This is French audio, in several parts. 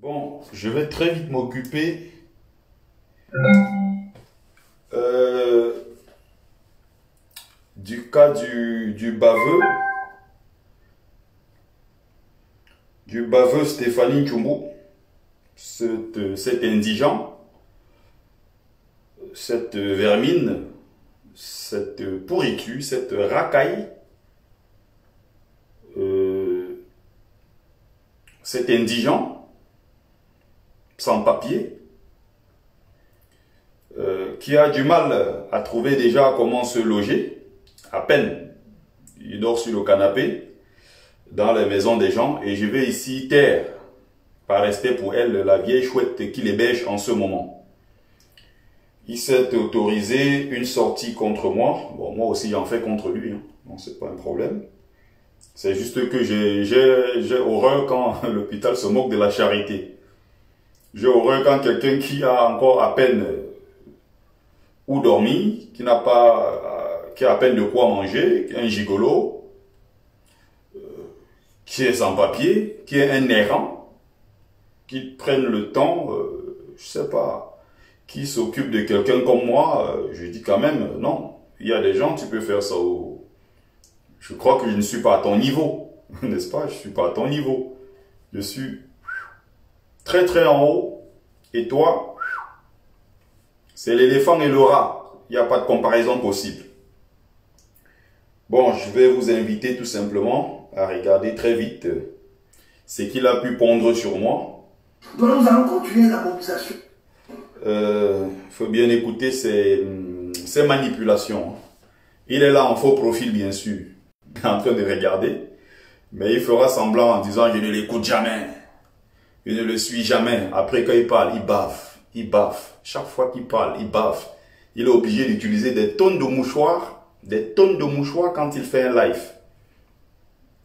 Bon, je vais très vite m'occuper du cas du baveux Stéphanie Tchoumbou, cet indigent, cette vermine, cette pourriture, cette racaille, cet indigent, sans papier, qui a du mal à trouver déjà comment se loger, à peine. Il dort sur le canapé, dans les maisons des gens, et je vais ici taire, par respect pour elle, la vieille chouette qui l'héberge en ce moment. Il s'est autorisé une sortie contre moi. Bon, moi aussi j'en fais contre lui, hein. Donc c'est pas un problème. C'est juste que j'ai horreur quand l'hôpital se moque de la charité. J'ai horreur quand quelqu'un qui a encore à peine où dormir, qui a à peine de quoi manger, un gigolo, qui est sans papier, qui est un errant, qui prenne le temps, je sais pas, qui s'occupe de quelqu'un comme moi, je dis quand même, non, il y a des gens, tu peux faire ça. Je crois que je ne suis pas à ton niveau, n'est-ce pas? Je suis pas à ton niveau. Je suis très très en haut, et toi, c'est l'éléphant et le rat. Il n'y a pas de comparaison possible. Bon, je vais vous inviter tout simplement à regarder très vite ce qu'il a pu pondre sur moi. Donc nous allons continuer la mobilisation. Faut bien écouter ces manipulations. Il est là en faux profil, bien sûr, en train de regarder, mais il fera semblant en disant « je ne l'écoute jamais, je ne le suis jamais ». Après, quand il parle, il baffe, il baffe. Chaque fois qu'il parle, il baffe. Il est obligé d'utiliser des tonnes de mouchoirs quand il fait un live.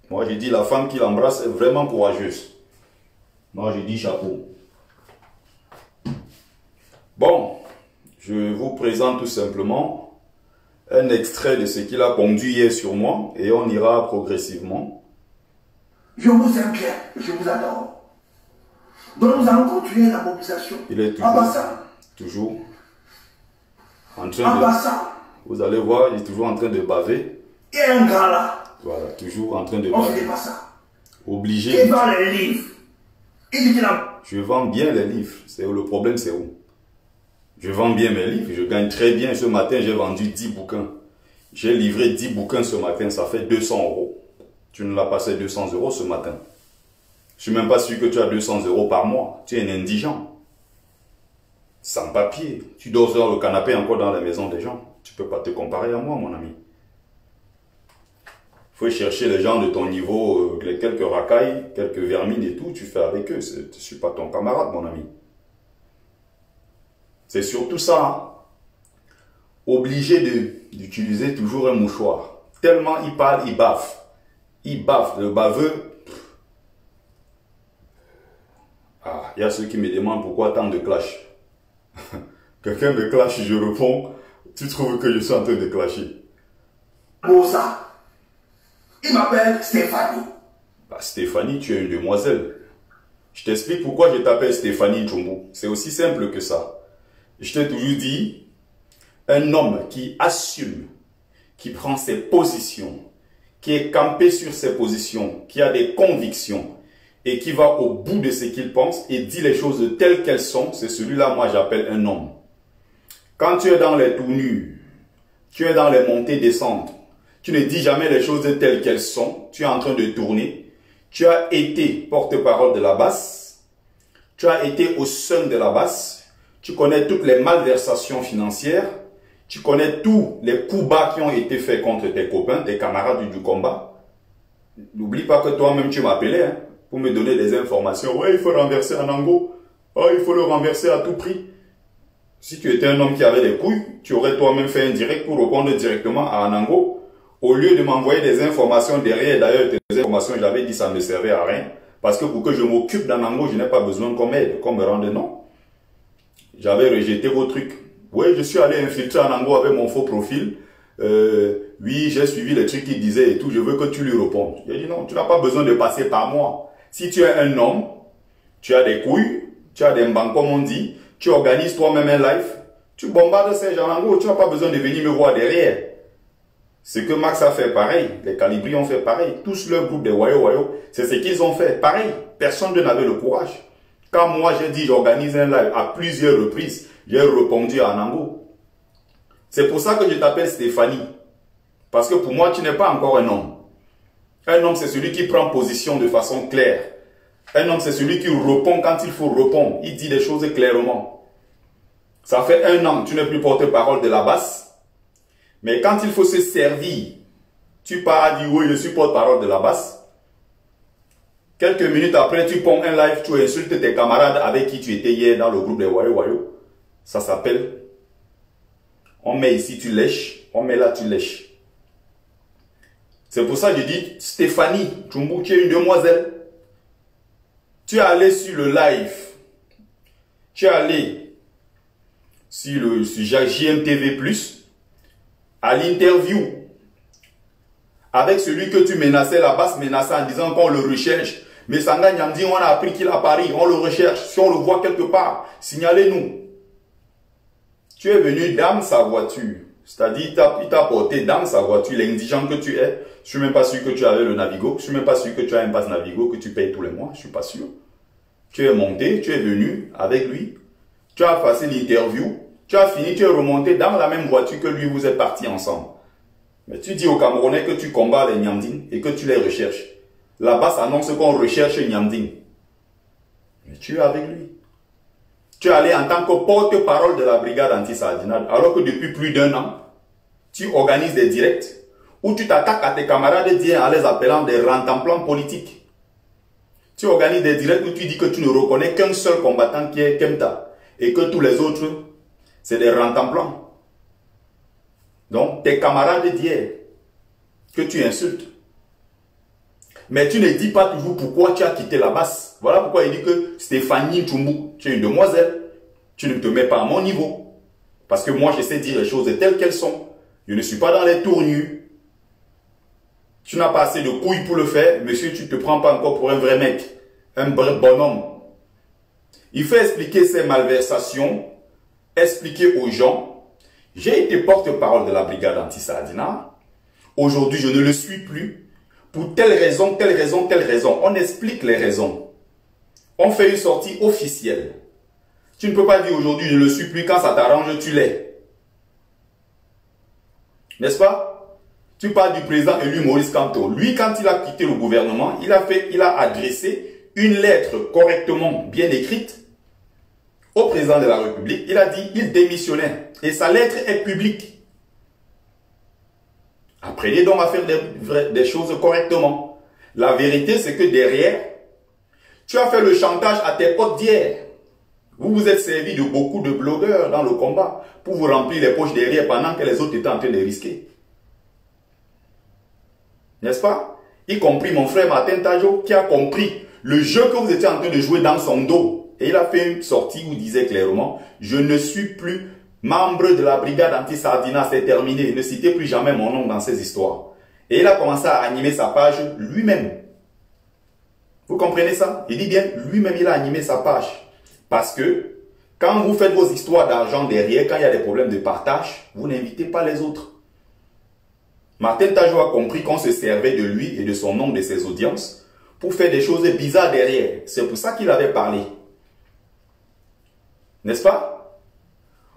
Moi, j'ai dit la femme qui l'embrasse est vraiment courageuse. Moi, j'ai dit chapeau. Bon, je vous présente tout simplement un extrait de ce qu'il a pondu hier sur moi et on ira progressivement. Je vous aime bien, je vous adore. Donc nous allons continuer la mobilisation. Il est toujours en train de... Vous allez voir, il est toujours en train de baver. Et un gars là. Voilà, toujours en train de On ne baver. fait pas ça. Obligé. Il vend les livres. Il dit qu'il a... Je vends bien les livres. Le problème, c'est où? Je vends bien mes livres. Je gagne très bien. Ce matin, j'ai vendu 10 bouquins. J'ai livré 10 bouquins ce matin. Ça fait 200 €. Tu ne l'as pas fait 200 € ce matin. Je suis même pas sûr que tu as 200 € par mois. Tu es un indigent. Sans papier. Tu dors sur le canapé encore dans la maison des gens. Tu peux pas te comparer à moi, mon ami. Faut chercher les gens de ton niveau, les quelques racailles, quelques vermines et tout, tu fais avec eux. Je ne suis pas ton camarade, mon ami. C'est surtout ça. Hein? Obligé d'utiliser toujours un mouchoir. Tellement il parle, il baffe. Il baffe, le baveux. Ah, il y a ceux qui me demandent pourquoi tant de clash. Quelqu'un me clash, je réponds, tu trouves que je suis en train de clasher? Pour ça, il m'appelle Stéphanie. Bah, Stéphanie, tu es une demoiselle. Je t'explique pourquoi je t'appelle Stéphanie Tchoumbou. C'est aussi simple que ça. Je t'ai toujours dit, un homme qui assume, qui prend ses positions, qui est campé sur ses positions, qui a des convictions et qui va au bout de ce qu'il pense et dit les choses telles qu'elles sont, c'est celui-là, moi, j'appelle un homme. Quand tu es dans les tournures, tu es dans les montées-descentes, tu ne dis jamais les choses telles qu'elles sont, tu es en train de tourner, tu as été porte-parole de la basse, tu as été au sein de la basse, tu connais toutes les malversations financières, tu connais tous les coups bas qui ont été faits contre tes copains, tes camarades du combat. N'oublie pas que toi-même tu m'appelais hein, pour me donner des informations. Ouais, il faut renverser Anango. Oh, il faut le renverser à tout prix. Si tu étais un homme qui avait des couilles, tu aurais toi-même fait un direct pour répondre directement à Anango. Au lieu de m'envoyer des informations derrière, d'ailleurs, tes informations, j'avais dit ça ne me servait à rien. Parce que pour que je m'occupe d'Anango, je n'ai pas besoin qu'on m'aide, qu'on me rende non. J'avais rejeté vos trucs. Oui, je suis allé infiltrer Anango avec mon faux profil. Oui, j'ai suivi les trucs qu'il disait et tout. Je veux que tu lui répondes. J'ai dit non, tu n'as pas besoin de passer par moi. Si tu es un homme, Tu as des couilles, tu as des mbans comme on dit, tu organises toi-même un live, tu bombardes ces gens en gros, tu n'as pas besoin de venir me voir derrière. Ce que Max a fait pareil, les Calibri ont fait pareil, tous leur groupe des Wayo, c'est ce qu'ils ont fait pareil. Personne n'avait le courage. Quand moi j'ai dit j'organise un live à plusieurs reprises, j'ai répondu à Nango. C'est pour ça que je t'appelle Stéphanie. Parce que pour moi tu n'es pas encore un homme. Un homme c'est celui qui prend position de façon claire. Un homme c'est celui qui répond quand il faut répondre. Il dit les choses clairement. Ça fait 1 an que tu n'es plus porte-parole de la basse. Mais quand il faut se servir, tu pars à dire oui, je suis porte-parole de la basse. Quelques minutes après, tu ponds un live, tu insultes tes camarades avec qui tu étais hier dans le groupe des Wayo. Ça s'appelle, on met ici, tu lèches, on met là, tu lèches. C'est pour ça que je dis, Stéphanie Tchoumbou, tu es une demoiselle. Tu es allé sur le live. Tu es allé sur le JMTV+, à l'interview avec celui que tu menaçais, la basse menaçait en disant qu'on le recherche. Mais Sanga Nyamdi, on a appris qu'il a à Paris, on le recherche. Si on le voit quelque part, signalez-nous. Tu es venu dans sa voiture. C'est-à-dire, il t'a porté dans sa voiture, l'indigent que tu es. Je suis même pas sûr que tu avais le Navigo. Je suis même pas sûr que tu as un pass Navigo que tu payes tous les mois. Je suis pas sûr. Tu es monté, tu es venu avec lui. Tu as passé l'interview. Tu as fini, tu es remonté dans la même voiture que lui, vous êtes partis ensemble. Mais tu dis aux Camerounais que tu combats les Nyamding et que tu les recherches. Là-bas, ça annonce qu'on recherche Nyamding. Mais tu es avec lui. Tu es allé en tant que porte-parole de la brigade anti-sardinade, alors que depuis plus d'1 an, tu organises des directs où tu t'attaques à tes camarades d'hier en les appelant des rentemplants politiques. Tu organises des directs où tu dis que tu ne reconnais qu'un seul combattant qui est Kemta et que tous les autres, c'est des rentemplants. Donc, tes camarades d'hier que tu insultes. Mais tu ne dis pas toujours pourquoi tu as quitté la basse. Voilà pourquoi il dit que Stéphanie Tchoumbou, tu es une demoiselle. Tu ne te mets pas à mon niveau. Parce que moi, je sais dire les choses telles qu'elles sont. Je ne suis pas dans les tournures. Tu n'as pas assez de couilles pour le faire. Monsieur, tu ne te prends pas encore pour un vrai mec. Un vrai bonhomme. Il faut expliquer ces malversations. Expliquer aux gens. J'ai été porte-parole de la brigade anti-Sardina. Aujourd'hui, je ne le suis plus. Pour telle raison, telle raison, telle raison. On explique les raisons. On fait une sortie officielle. Tu ne peux pas dire aujourd'hui, je ne le suis plus, quand ça t'arrange, tu l'es. N'est-ce pas? Tu parles du président élu Maurice Kamto. Lui, quand il a quitté le gouvernement, il a adressé une lettre correctement bien écrite au président de la République. Il a dit qu'il démissionnait. Et sa lettre est publique. Apprenez donc à faire des choses correctement. La vérité, c'est que derrière, tu as fait le chantage à tes potes d'hier. Vous vous êtes servi de beaucoup de blogueurs dans le combat pour vous remplir les poches derrière pendant que les autres étaient en train de risquer. N'est-ce pas? Y compris mon frère Martin Tajo qui a compris le jeu que vous étiez en train de jouer dans son dos. Et il a fait une sortie où il disait clairement, je ne suis plus membre de la brigade anti-Sardina, c'est terminé. Ne citez plus jamais mon nom dans ces histoires. Et il a commencé à animer sa page lui-même. Vous comprenez ça? Il dit bien, lui-même il a animé sa page. Parce que, quand vous faites vos histoires d'argent derrière, quand il y a des problèmes de partage, vous n'invitez pas les autres. Martin Tajo a compris qu'on se servait de lui et de son nom, de ses audiences, pour faire des choses bizarres derrière. C'est pour ça qu'il avait parlé. N'est-ce pas?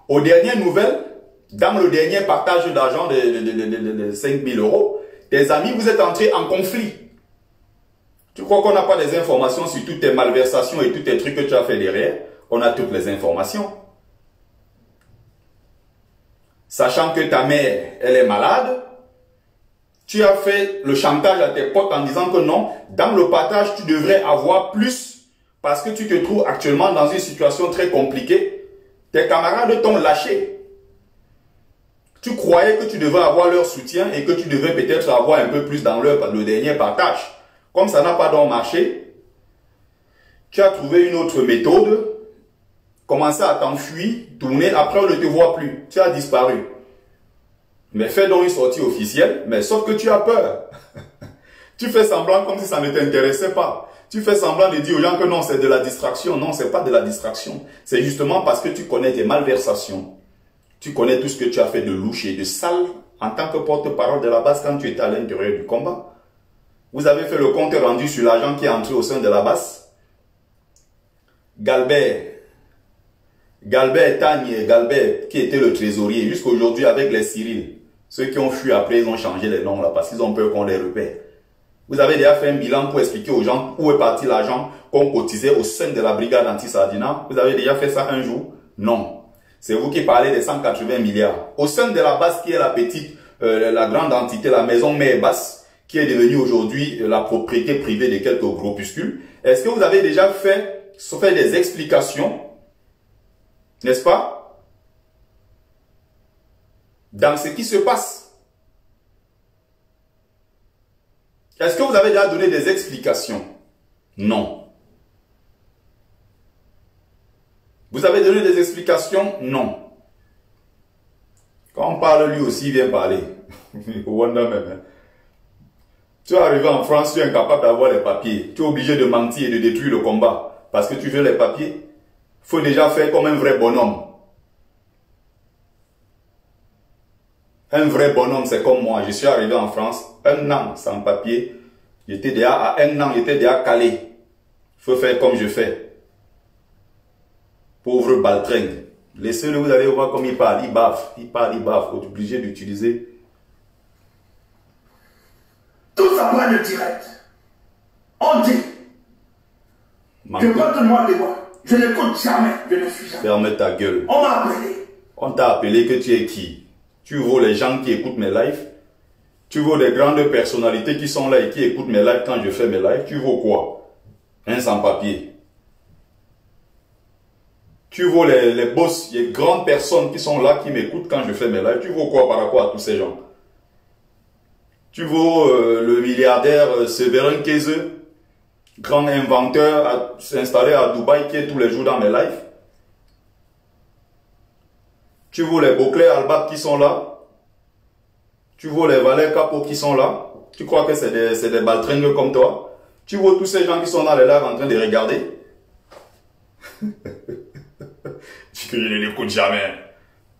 Aux dernières nouvelles, dans le dernier partage d'argent de 5 000 €, tes amis, vous êtes entrés en conflit. Tu crois qu'on n'a pas des informations sur toutes tes malversations et tous tes trucs que tu as fait derrière? On a toutes les informations. Sachant que ta mère, elle est malade, tu as fait le chantage à tes potes en disant que non, dans le partage, tu devrais avoir plus parce que tu te trouves actuellement dans une situation très compliquée. Tes camarades t'ont lâché. Tu croyais que tu devais avoir leur soutien et que tu devais peut-être avoir un peu plus dans le dernier partage. Comme ça n'a pas donc marché, tu as trouvé une autre méthode, commencé à t'enfuir, tourner, après on ne te voit plus, tu as disparu. Mais fais donc une sortie officielle, mais sauf que tu as peur. Tu fais semblant comme si ça ne t'intéressait pas. Tu fais semblant de dire aux gens que non, c'est de la distraction. Non, c'est pas de la distraction. C'est justement parce que tu connais tes malversations. Tu connais tout ce que tu as fait de louche et de sale en tant que porte-parole de la base quand tu étais à l'intérieur du combat. Vous avez fait le compte rendu sur l'argent qui est entré au sein de la base. Galbert Tagne, Galbert, qui était le trésorier, jusqu'aujourd'hui avec les Cyril. Ceux qui ont fui après, ils ont changé les noms là parce qu'ils ont peur qu'on les repère. Vous avez déjà fait un bilan pour expliquer aux gens où est parti l'argent qu'on cotisait au sein de la brigade anti-Sardina. Vous avez déjà fait ça un jour? Non. C'est vous qui parlez des 180 milliards. Au sein de la base qui est la petite, la grande entité, la maison mère basse, qui est devenue aujourd'hui la propriété privée de quelques groupuscules. Est-ce que vous avez déjà fait des explications, n'est-ce pas, dans ce qui se passe? Est-ce que vous avez déjà donné des explications? Non. Vous avez donné des explications? Non. Quand on parle, lui aussi il vient parler. Wanda même. Tu es arrivé en France, tu es incapable d'avoir les papiers. Tu es obligé de mentir et de détruire le combat. Parce que tu veux les papiers. Il faut déjà faire comme un vrai bonhomme. Un vrai bonhomme, c'est comme moi. Je suis arrivé en France, 1 an sans papier. J'étais déjà à 1 an, j'étais déjà calé. Il faut faire comme je fais. Pauvre baltringue. Laissez-le, vous allez voir comme il parle. Il baffe, il parle, il baffe. Vous êtes obligé d'utiliser. Tout ça prend le direct. On dit. Je porte-moi les voix. Je n'écoute jamais. Je ne suis jamais. Ferme ta gueule. On m'a appelé. On t'a appelé que tu es qui? Tu vaux les gens qui écoutent mes lives? Tu vaux les grandes personnalités qui sont là et qui écoutent mes lives quand je fais mes lives? Tu vaux quoi? Un sans-papier. Tu vaux les boss, les grandes personnes qui sont là, qui m'écoutent quand je fais mes lives? Tu vaux quoi par rapport à tous ces gens? Tu vaux le milliardaire Séverin Keze, grand inventeur installé à Dubaï qui est tous les jours dans mes lives? Tu vaux les Beauclerc Albat qui sont là? Tu vaux les Valais Capot qui sont là? Tu crois que c'est des baltringues comme toi? Tu vaux tous ces gens qui sont dans les lives en train de regarder? Je ne l'écoute jamais.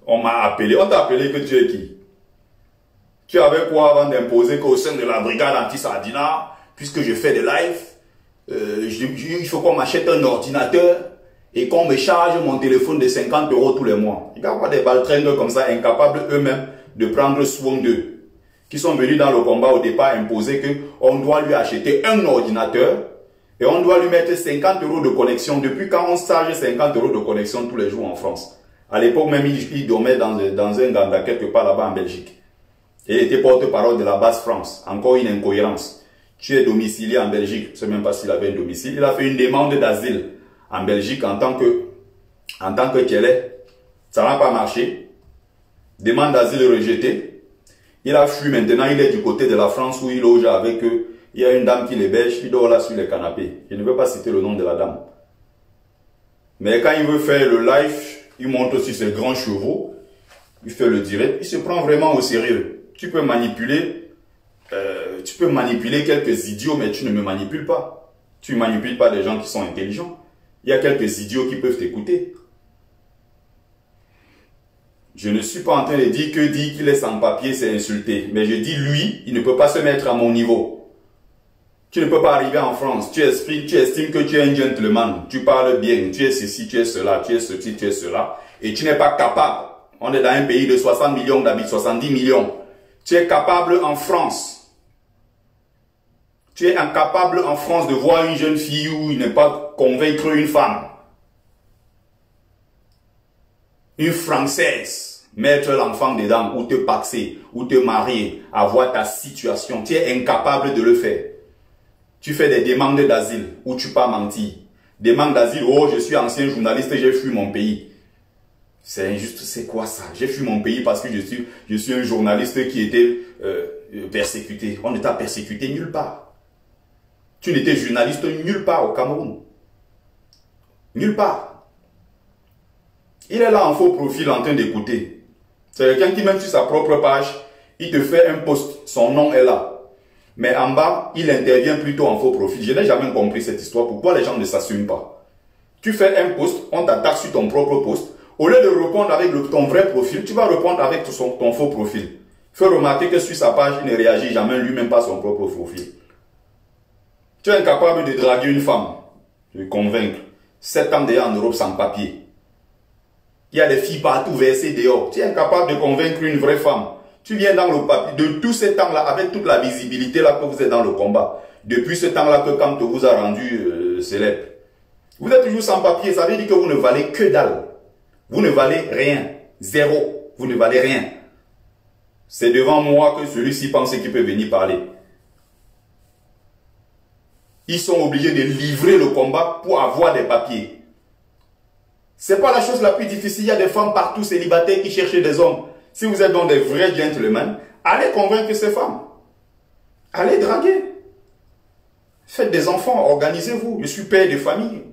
On m'a appelé. On t'a appelé que tu es qui? Tu avais quoi avant d'imposer qu'au sein de la brigade anti-Sardina, puisque je fais des lives, il faut qu'on m'achète un ordinateur et qu'on me charge mon téléphone de 50 € tous les mois. Il y a pas des baltringues comme ça, incapables eux-mêmes de prendre soin d'eux, qui sont venus dans le combat au départ imposer qu'on doit lui acheter un ordinateur et on doit lui mettre 50 € de connexion. Depuis quand on charge 50 € de connexion tous les jours en France? À l'époque même, il dormait dans un ganda quelque part là-bas en Belgique. Et il était porte-parole de la base France. Encore une incohérence. Tu es domicilié en Belgique. Je ne sais même pas s'il avait un domicile. Il a fait une demande d'asile en Belgique en tant que Kelly. Ça n'a pas marché. Demande d'asile rejetée. Il a fui maintenant. Il est du côté de la France où il loge avec eux. Il y a une dame qui l'héberge. Il dort là sur les canapés. Je ne veux pas citer le nom de la dame. Mais quand il veut faire le live, il monte aussi ses grands chevaux. Il fait le direct. Il se prend vraiment au sérieux. Tu peux manipuler quelques idiots, mais tu ne me manipules pas. Tu ne manipules pas des gens qui sont intelligents. Il y a quelques idiots qui peuvent t'écouter. Je ne suis pas en train de dire qu'il est sans papier, c'est insulté. Mais je dis lui, il ne peut pas se mettre à mon niveau. Tu ne peux pas arriver en France. Tu estimes que tu es un gentleman. Tu parles bien. Tu es ceci, tu es cela, tu es ceci, tu es cela. Et tu n'es pas capable. On est dans un pays de 60 millions d'habitants, 70 millions. Tu es capable en France. Tu es incapable en France de voir une jeune fille où il n'est pas convaincre une femme. Une Française, mettre l'enfant dedans, ou te paxer, ou te marier, avoir ta situation. Tu es incapable de le faire. Tu fais des demandes d'asile, où tu pas mentir. Demande d'asile, oh je suis ancien journaliste, j'ai fui mon pays. C'est injuste, c'est quoi ça? J'ai fui mon pays parce que je suis un journaliste qui était persécuté. On ne t'a persécuté nulle part. Tu n'étais journaliste nulle part au Cameroun. Nulle part. Il est là en faux profil en train d'écouter. C'est quelqu'un qui même sur sa propre page, il te fait un post, son nom est là. Mais en bas, il intervient plutôt en faux profil. Je n'ai jamais compris cette histoire. Pourquoi les gens ne s'assument pas? Tu fais un post, on t'attaque sur ton propre post. Au lieu de répondre avec ton vrai profil, tu vas répondre avec ton faux profil. Fais remarquer que sur sa page, il ne réagit jamais lui-même pas à son propre profil. Tu es incapable de draguer une femme, de convaincre. 7 ans déjà en Europe sans papier. Il y a des filles partout versées dehors. Tu es incapable de convaincre une vraie femme. Tu viens dans le papier de tout ce temps-là, avec toute la visibilité là que vous êtes dans le combat. Depuis ce temps-là que Kant vous a rendu célèbre. Vous êtes toujours sans papier, ça veut dire que vous ne valez que dalle. Vous ne valez rien. Zéro. Vous ne valez rien. C'est devant moi que celui-ci pense qu'il peut venir parler. Ils sont obligés de livrer le combat pour avoir des papiers. C'est pas la chose la plus difficile. Il y a des femmes partout célibataires qui cherchent des hommes. Si vous êtes dans des vrais gentlemen, allez convaincre ces femmes. Allez draguer. Faites des enfants, organisez-vous. Je suis père de famille.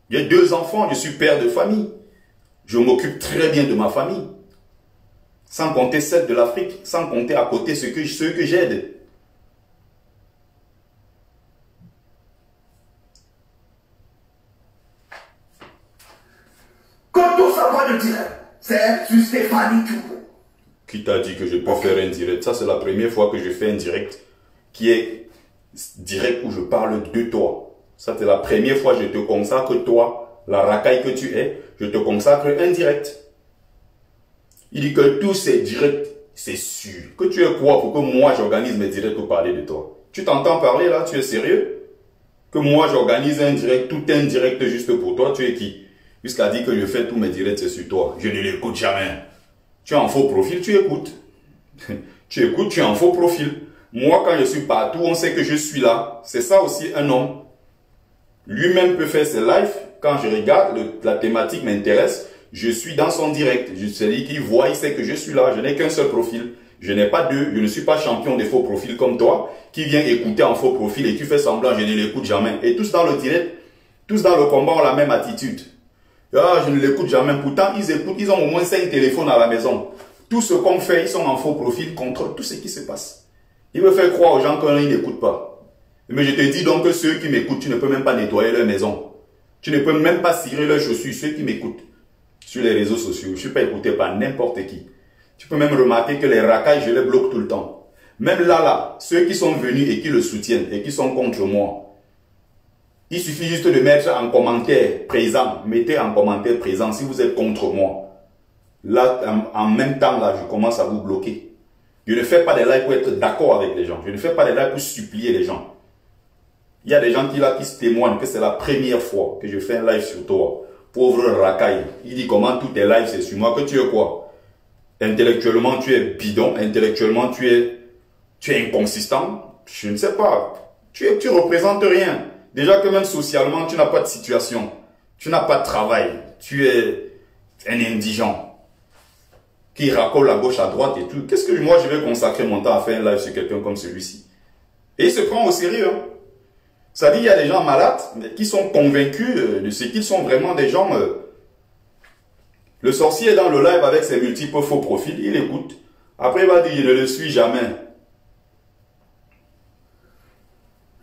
J'ai 2 enfants, je suis père de famille. Je m'occupe très bien de ma famille. Sans compter celle de l'Afrique, sans compter à côté ceux que j'aide. Quand tout ça va le direct, c'est sur Stéphanie Tchoumbou. Qui t'a dit que je peux faire un direct? Ça, c'est la première fois que je fais un direct qui est direct où je parle de toi. Ça, c'est la première fois que je te consacre toi, la racaille que tu es, je te consacre un direct. Il dit que tous ces directs, c'est sûr. Que tu es quoi pour que moi j'organise mes directs pour parler de toi? Tu t'entends parler là? Tu es sérieux? Que moi j'organise un direct, tout un direct juste pour toi, tu es qui? Jusqu'à dire que je fais tous mes directs, c'est sur toi. Je ne l'écoute jamais. Tu es en faux profil, tu écoutes. Tu écoutes, tu es en faux profil. Moi, quand je suis partout, on sait que je suis là. C'est ça aussi un homme. Lui-même peut faire ses lives. Quand je regarde, la thématique m'intéresse. Je suis dans son direct. C'est-à-dire qu'il voit, il sait que je suis là. Je n'ai qu'un seul profil. Je n'ai pas deux. Je ne suis pas champion des faux profils comme toi, qui vient écouter en faux profil et tu fais semblant, je ne l'écoute jamais. Et tous dans le direct, tous dans le combat ont la même attitude. Ah, je ne l'écoute jamais. Pourtant, ils écoutent, ils ont au moins 5 téléphones à la maison. Tout ce qu'on fait, ils sont en faux profil contre tout ce qui se passe. Ils veulent faire croire aux gens qu'ils n'écoutent pas. Mais je te dis donc que ceux qui m'écoutent, tu ne peux même pas nettoyer leur maison. Tu ne peux même pas cirer leurs chaussures, ceux qui m'écoutent sur les réseaux sociaux. Je ne suis pas écouté par n'importe qui. Tu peux même remarquer que les racailles, je les bloque tout le temps. Même là, ceux qui sont venus et qui le soutiennent et qui sont contre moi, il suffit juste de mettre en commentaire présent. Mettez en commentaire présent si vous êtes contre moi. Là, en même temps, là, je commence à vous bloquer. Je ne fais pas des lives pour être d'accord avec les gens. Je ne fais pas des lives pour supplier les gens. Il y a des gens qui se témoignent que c'est la première fois que je fais un live sur toi. Pauvre racaille. Il dit comment tous tes lives c'est sur moi. Que tu es quoi? Intellectuellement, tu es bidon. Intellectuellement, tu es inconsistant. Je ne sais pas. Tu représentes rien. Déjà que même socialement, tu n'as pas de situation. Tu n'as pas de travail. Tu es un indigent qui racole à gauche, à droite et tout. Qu'est-ce que moi, je vais consacrer mon temps à faire un live sur quelqu'un comme celui-ci? Et il se prend au sérieux. Hein? Ça dit, il y a des gens malades mais qui sont convaincus de ce qu'ils sont vraiment des gens. Le sorcier est dans le live avec ses multiples faux profils. Il écoute. Après, il va dire, je ne le suis jamais.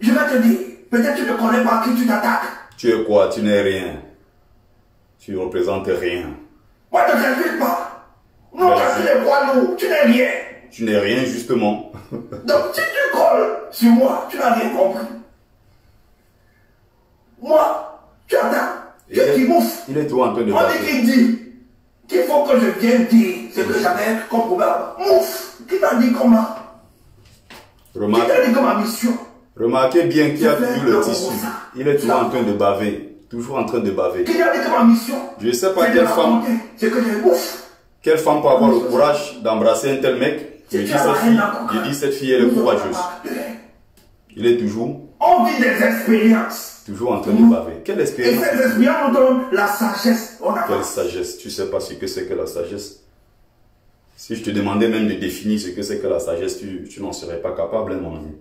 Je vais te dire. Peut-être tu ne connais pas qui tu t'attaques. Tu es quoi? Tu n'es rien. Tu ne représentes rien. Moi, ne t'inquiète pas. Non, tu n'es pas nous. Tu n'es rien. Tu n'es rien, justement. Donc, si tu colles sur moi, tu n'as rien compris. Moi, tu attaques. Tu qui mouffe. Il est toujours en train de on dit qu'il dit qu'il faut que je vienne dire ce que j'avais comme problème. Mouffe. Qui t'a dit comment? Qui t'a dit comme ma mission? Remarquez bien qu'il a vu le tissu. Il est toujours en train de baver. Toujours en train de baver. Qui a dit que ma mission? Je ne sais pas quelle femme. C'est que je bouffe. Quelle femme peut avoir le courage d'embrasser un tel mec? Je dis cette fille, elle est courageuse. Il est toujours. On vit des expériences. Toujours en train de baver. Quelle expérience? Et ces expériences nous donnent la sagesse. Quelle sagesse? Tu ne sais pas ce que c'est que la sagesse. Si je te demandais même de définir ce que c'est que la sagesse, tu n'en serais pas capable, hein, mon ami.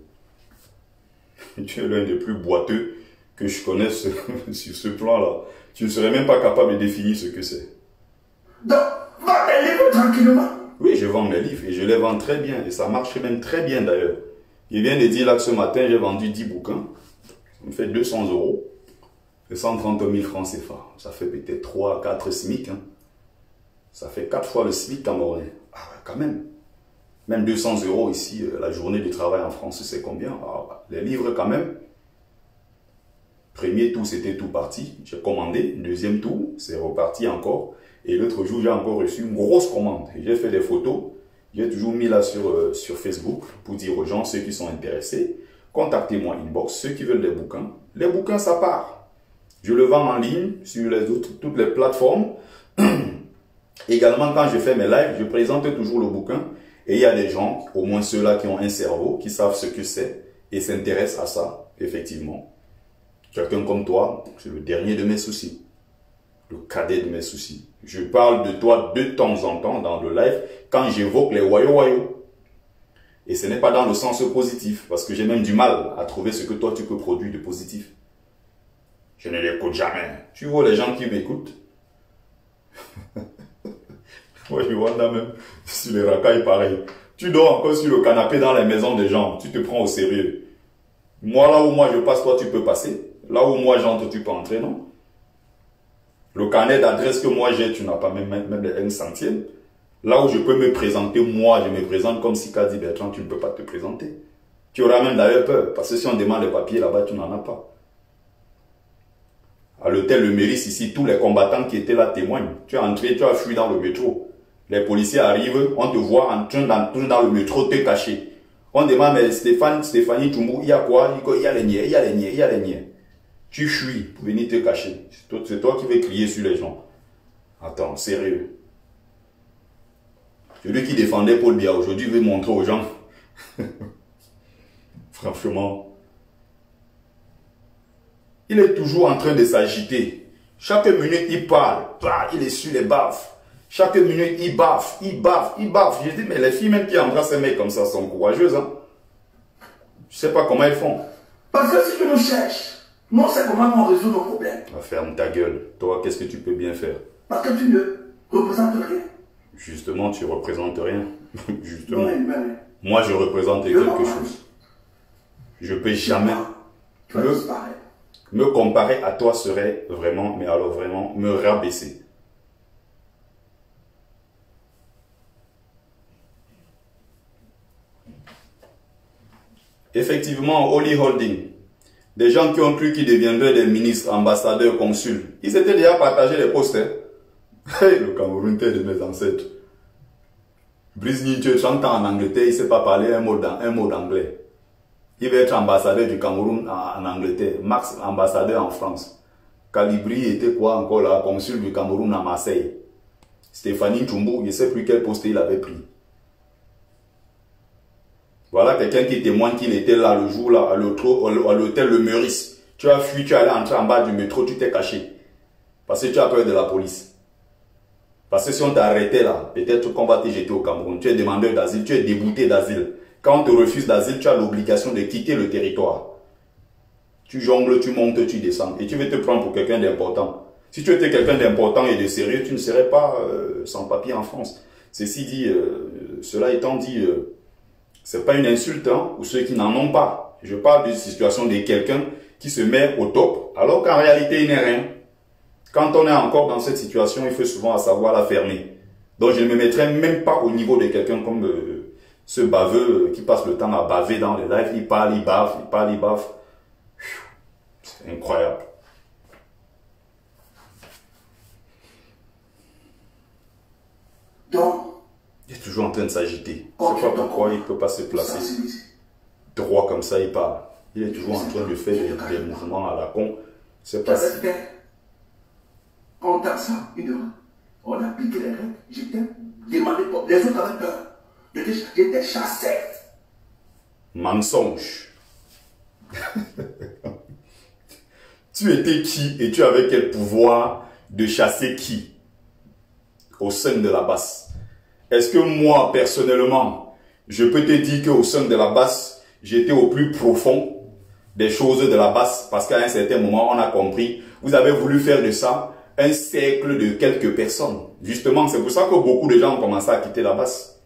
Tu es l'un des plus boiteux que je connaisse sur ce plan-là. Tu ne serais même pas capable de définir ce que c'est. Donc, va te livrer tranquillement. Oui, je vends mes livres et je les vends très bien. Et ça marche même très bien d'ailleurs. Il vient de dire là que ce matin, j'ai vendu 10 bouquins. Ça me fait 200 euros. Et 130 000 francs CFA. Ça fait peut-être 3 à 4 SMIC. Hein. Ça fait 4 fois le SMIC camerounais. Ah ouais, quand même. Même 200 euros ici, la journée de travail en France, c'est combien? Ah, les livres quand même. Premier tour, c'était tout parti. J'ai commandé. Deuxième tour, c'est reparti encore. Et l'autre jour, j'ai encore reçu une grosse commande. J'ai fait des photos. J'ai toujours mis là sur Facebook pour dire aux gens, ceux qui sont intéressés, contactez-moi inbox, ceux qui veulent des bouquins. Les bouquins, ça part. Je le vends en ligne sur toutes les plateformes. Également, quand je fais mes lives, je présente toujours le bouquin. Et il y a des gens, au moins ceux-là qui ont un cerveau, qui savent ce que c'est et s'intéressent à ça, effectivement. Quelqu'un comme toi, c'est le dernier de mes soucis. Le cadet de mes soucis. Je parle de toi de temps en temps dans le live quand j'évoque les wayo-wayo. Et ce n'est pas dans le sens positif, parce que j'ai même du mal à trouver ce que toi tu peux produire de positif. Je ne l'écoute jamais. Tu vois les gens qui m'écoutent? Ouais, je vois là même sur les racailles pareil. Tu dors encore sur le canapé dans les maisons des gens, tu te prends au sérieux. Moi, là où moi je passe, toi tu peux passer. Là où moi j'entre, tu peux entrer, non? Le carnet d'adresse que moi j'ai, tu n'as pas même un centième. Là où je peux me présenter, moi je me présente comme si qu'a dit Bertrand, tu ne peux pas te présenter. Tu auras même d'ailleurs peur, parce que si on demande les papiers là-bas, tu n'en as pas. À l'hôtel Le Méris, ici, tous les combattants qui étaient là témoignent. Tu es entré, tu as fui dans le métro. Les policiers arrivent, on te voit en train d'entrer dans le métro te cacher. On demande, mais Stéphanie Tchoumbou, il y a quoi? Il y a les niais, il y a les niais, il y a les niais. Tu fuis pour venir te cacher. C'est toi qui veux crier sur les gens. Attends, sérieux. Celui qui défendait Paul Biya aujourd'hui veut montrer aux gens. Franchement. Il est toujours en train de s'agiter. Chaque minute, il parle. Il est sur les baffes. Chaque minute, il baffe, il baffe, il baffe. Je dis, mais les filles même qui embrassent ces mecs comme ça sont courageuses. Hein? Je sais pas comment elles font. Parce que si tu nous cherches, non, c'est comment on résout nos problèmes. Ferme ta gueule. Toi, qu'est-ce que tu peux bien faire? Parce que tu ne représentes rien. Justement, tu représentes rien. Justement. Oui. Moi, je représente quelque chose. Je peux jamais me comparer à toi serait vraiment, mais alors vraiment, me rabaisser. Effectivement, Oli Holding, des gens qui ont cru qu'ils deviendraient des ministres, ambassadeurs, consuls, ils étaient déjà partagés les postes. Hein? Hey, le Cameroun était de mes ancêtres. Brice Nietzsche, 30 ans en Angleterre, il ne sait pas parler un mot d'anglais. Il va être ambassadeur du Cameroun en Angleterre. Max, ambassadeur en France. Calibri était quoi encore là, consul du Cameroun à Marseille. Stéphanie Tchoumbou, je ne sais plus quel poste il avait pris. Voilà quelqu'un qui témoigne qu'il était là le jour là à l'hôtel Le Meurice. Tu as fui, tu allais entrer en bas du métro, tu t'es caché. Parce que tu as peur de la police. Parce que si on t'arrêtait là, peut-être qu'on va te jeter au Cameroun. Tu es demandeur d'asile, tu es débouté d'asile. Quand on te refuse d'asile, tu as l'obligation de quitter le territoire. Tu jongles, tu montes, tu descends. Et tu veux te prendre pour quelqu'un d'important. Si tu étais quelqu'un d'important et de sérieux, tu ne serais pas sans papier en France. Ceci dit, cela étant dit, c'est pas une insulte hein, pour ceux qui n'en ont pas. Je parle d'une situation de quelqu'un qui se met au top, alors qu'en réalité, il n'est rien. Quand on est encore dans cette situation, il faut souvent savoir la fermer. Donc, je ne me mettrai même pas au niveau de quelqu'un comme ce baveux qui passe le temps à baver dans les lives. Il parle, il bave, il parle, il bave. C'est incroyable. Donc, il est toujours en train de s'agiter. Je ne sais pas pourquoi il ne peut pas se placer droit comme ça, il parle. Il est toujours en train de faire des mouvements à la con. C'est pas si... On tape ça, on applique les règles. J'étais demandé pour les autres avaient peur. J'étais chassé. Mensonge. Tu étais qui et tu avais quel pouvoir de chasser qui au sein de la basse? Est-ce que moi, personnellement, je peux te dire qu'au sein de la basse, j'étais au plus profond des choses de la basse parce qu'à un certain moment, on a compris, vous avez voulu faire de ça un cercle de quelques personnes. Justement, c'est pour ça que beaucoup de gens ont commencé à quitter la base.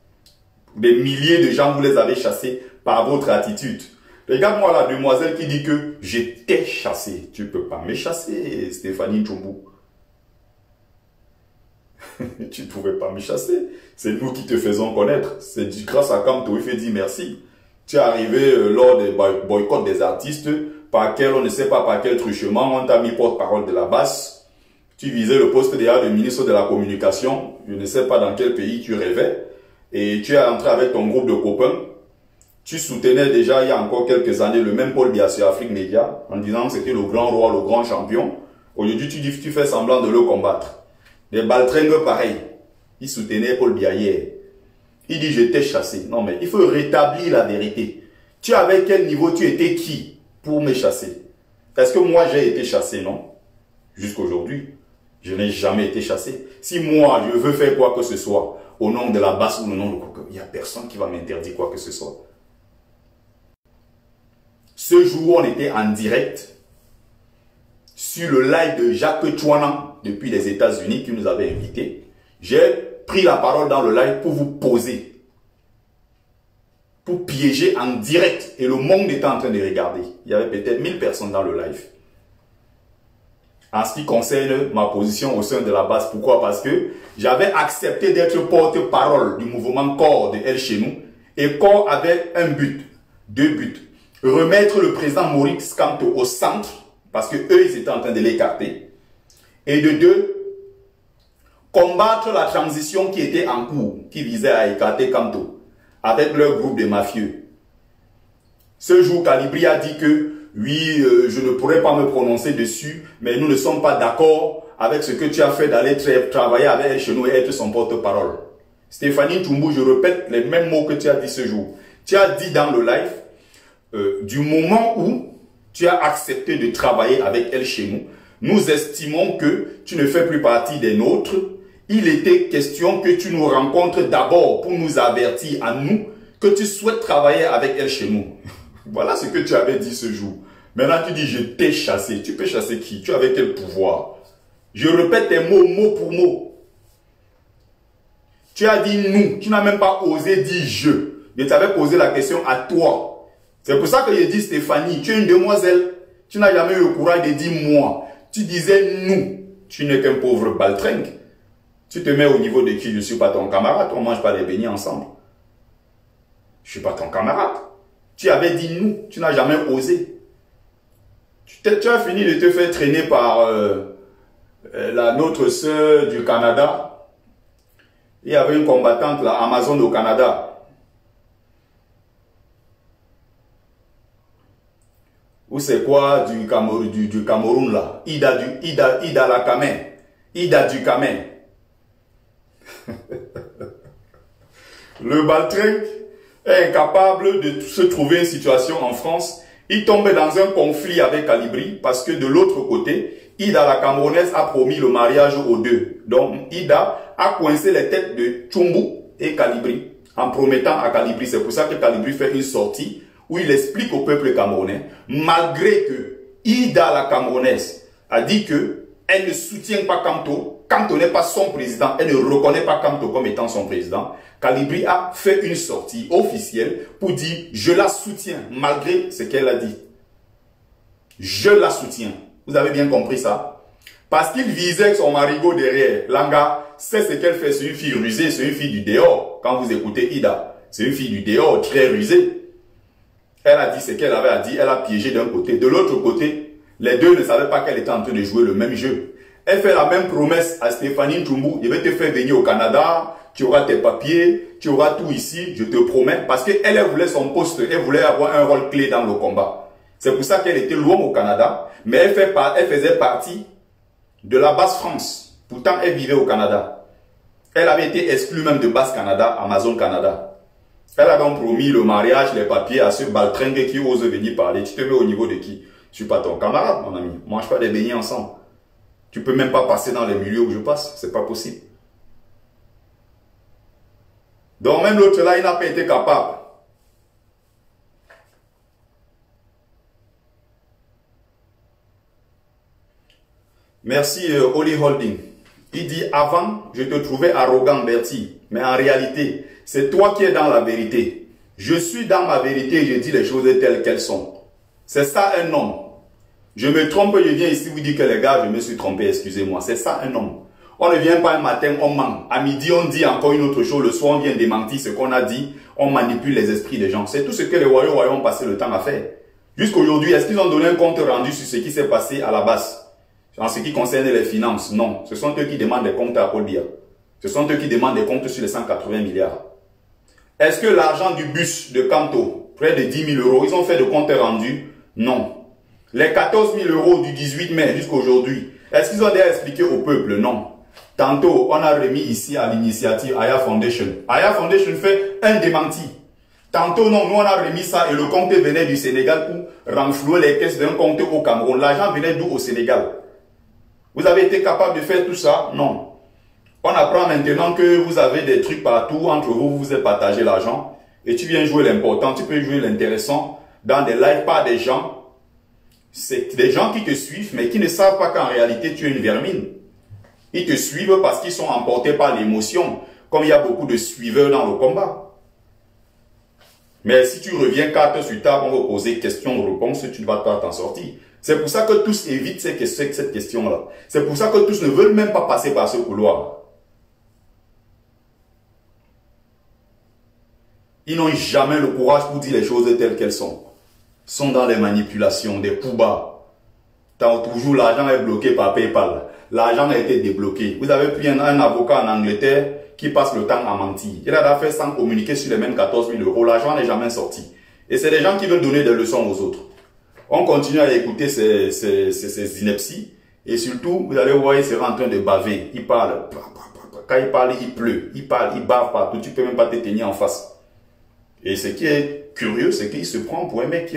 Des milliers de gens, vous les avez chassés par votre attitude. Regarde-moi la demoiselle qui dit que je t'ai chassé. Tu ne peux pas me chasser, Stéphanie Tchoumbou. Tu ne pouvais pas me chasser. C'est nous qui te faisons connaître. C'est grâce à Kamto, il fait dire merci. Tu es arrivé lors des boycotts des artistes, par quel, on ne sait pas par quel truchement, on t'a mis porte-parole de la base. Tu visais le poste déjà de ministre de la Communication. Je ne sais pas dans quel pays tu rêvais. Et tu es entré avec ton groupe de copains. Tu soutenais déjà il y a encore quelques années le même Paul Biya sur Afrique Média en disant que c'était le grand roi, le grand champion. Aujourd'hui, tu dis que tu fais semblant de le combattre. Des baltringues pareils. Il soutenait Paul Biya hier. Il dit je t'ai chassé. Non mais il faut rétablir la vérité. Tu avais quel niveau, tu étais qui pour me chasser? Est-ce que moi j'ai été chassé? Non. Jusqu'aujourd'hui, je n'ai jamais été chassé. Si moi je veux faire quoi que ce soit au nom de la base ou au nom de quoi, il n'y a personne qui va m'interdire quoi que ce soit. Ce jour, on était en direct sur le live de Jacques Chouanan depuis les États-Unis qui nous avait invités. J'ai pris la parole dans le live pour vous poser, pour piéger en direct. Et le monde était en train de regarder. Il y avait peut-être 1000 personnes dans le live. En ce qui concerne ma position au sein de la base. Pourquoi? Parce que j'avais accepté d'être porte-parole du mouvement Corps de El Chenou. Et Corps avait un but, deux buts. Remettre le président Maurice Kamto au centre, parce que eux, ils étaient en train de l'écarter. Et de deux, combattre la transition qui était en cours, qui visait à écarter Kamto, avec leur groupe de mafieux. Ce jour, Calibri a dit que, oui, je ne pourrais pas me prononcer dessus, mais nous ne sommes pas d'accord avec ce que tu as fait d'aller travailler avec chez nous et être son porte-parole. Stéphanie Tchoumbou, je répète les mêmes mots que tu as dit ce jour. Tu as dit dans le live, du moment où tu as accepté de travailler avec elle chez nous, nous estimons que tu ne fais plus partie des nôtres. Il était question que tu nous rencontres d'abord pour nous avertir à nous que tu souhaites travailler avec elle chez nous. Voilà ce que tu avais dit ce jour. Maintenant tu dis je t'ai chassé. Tu peux chasser qui? Tu avais quel pouvoir? Je répète tes mots mot pour mot. Tu as dit nous. Tu n'as même pas osé dire je. Je t'avais posé la question à toi. C'est pour ça que je dis Stéphanie, tu es une demoiselle. Tu n'as jamais eu le courage de dire moi. Tu disais nous. Tu n'es qu'un pauvre baltringue. Tu te mets au niveau de qui? Je ne suis pas ton camarade. On ne mange pas les beignets ensemble. Je ne suis pas ton camarade. Tu avais dit nous. Tu n'as jamais osé. Tu as fini de te faire traîner par notre sœur du Canada. Il y avait une combattante, là, Amazon au Canada. Ou c'est quoi du Cameroun là? Ida la Camen. Ida du Camen. Le baltringue est incapable de se trouver une situation en France. Il tombe dans un conflit avec Calibri parce que de l'autre côté, Ida la Camerounaise a promis le mariage aux deux. Donc Ida a coincé les têtes de Tchoumbou et Calibri en promettant à Calibri. C'est pour ça que Calibri fait une sortie où il explique au peuple camerounais, malgré que Ida la Camerounaise a dit que elle ne soutient pas Kamto, Kamto n'est pas son président, elle ne reconnaît pas Kamto comme étant son président, Calibri a fait une sortie officielle pour dire je la soutiens malgré ce qu'elle a dit. Je la soutiens. Vous avez bien compris ça? Parce qu'il visait son marigot derrière. Langa, c'est ce qu'elle fait, c'est une fille rusée, c'est une fille du dehors. Quand vous écoutez Ida, c'est une fille du dehors, très rusée. Elle a dit ce qu'elle avait à dire, elle a piégé d'un côté. De l'autre côté, les deux ne savaient pas qu'elle était en train de jouer le même jeu. Elle fait la même promesse à Stéphanie Tchoumbou, je vais te faire venir au Canada, tu auras tes papiers, tu auras tout ici, je te promets. Parce qu'elle, elle voulait son poste, elle voulait avoir un rôle clé dans le combat. C'est pour ça qu'elle était loin au Canada, mais elle faisait partie de la base France. Pourtant, elle vivait au Canada. Elle avait été exclue même de base Canada, Amazon Canada. Elle a donc promis le mariage, les papiers à ce baltringue qui ose venir parler. Tu te mets au niveau de qui? Je ne suis pas ton camarade, mon ami. On ne mange pas des beignets ensemble. Tu ne peux même pas passer dans les milieux où je passe. C'est pas possible. Donc même l'autre là, il n'a pas été capable. Merci Oli Holding. Il dit avant, je te trouvais arrogant Bertie, mais en réalité, c'est toi qui es dans la vérité. Je suis dans ma vérité et je dis les choses telles qu'elles sont. C'est ça un homme. Je me trompe, je viens ici vous dire que les gars, je me suis trompé, excusez-moi. C'est ça un homme. On ne vient pas un matin, on ment. À midi, on dit encore une autre chose. Le soir, on vient démentir ce qu'on a dit. On manipule les esprits des gens. C'est tout ce que les royaumes ont passé le temps à faire. Jusqu'aujourd'hui, est-ce qu'ils ont donné un compte rendu sur ce qui s'est passé à la base? En ce qui concerne les finances, non. Ce sont eux qui demandent des comptes à Paul Biya. Ce sont eux qui demandent des comptes sur les 180 milliards. Est-ce que l'argent du bus de Kanto, près de 10 000 euros, ils ont fait de compte rendu? Non. Les 14 000 euros du 18 mai jusqu'à aujourd'hui, est-ce qu'ils ont déjà expliqué au peuple? Non. Tantôt, on a remis ici à l'initiative Aya Foundation. Aya Foundation fait un démenti. Tantôt, non, nous on a remis ça et le compte venait du Sénégal pour renflouer les caisses d'un compte au Cameroun. L'argent venait d'où? Au Sénégal. Vous avez été capable de faire tout ça? Non. On apprend maintenant que vous avez des trucs partout, entre vous, vous vous êtes partagé l'argent et tu viens jouer l'important, tu peux jouer l'intéressant dans des lives par des gens. C'est des gens qui te suivent mais qui ne savent pas qu'en réalité tu es une vermine. Ils te suivent parce qu'ils sont emportés par l'émotion, comme il y a beaucoup de suiveurs dans le combat. Mais si tu reviens carte sur table, on va poser questions-réponses, tu ne vas pas t'en sortir. C'est pour ça que tous évitent cette question-là. C'est pour ça que tous ne veulent même pas passer par ce couloir. Ils n'ont jamais le courage pour dire les choses telles qu'elles sont. Ils sont dans les manipulations, des coups bas. Toujours l'argent est bloqué par PayPal. L'argent a été débloqué. Vous avez pris un avocat en Angleterre qui passe le temps à mentir. Il a fait sans communiquer sur les mêmes 14 000 euros. L'argent n'est jamais sorti. Et c'est des gens qui veulent donner des leçons aux autres. On continue à écouter ces inepties. Et surtout, vous allez voir, il sera en train de baver. Il parle. Quand il parle, il pleut. Il parle, il bave partout. Tu peux même pas te tenir en face. Et ce qui est curieux, c'est qu'il se prend pour un mec,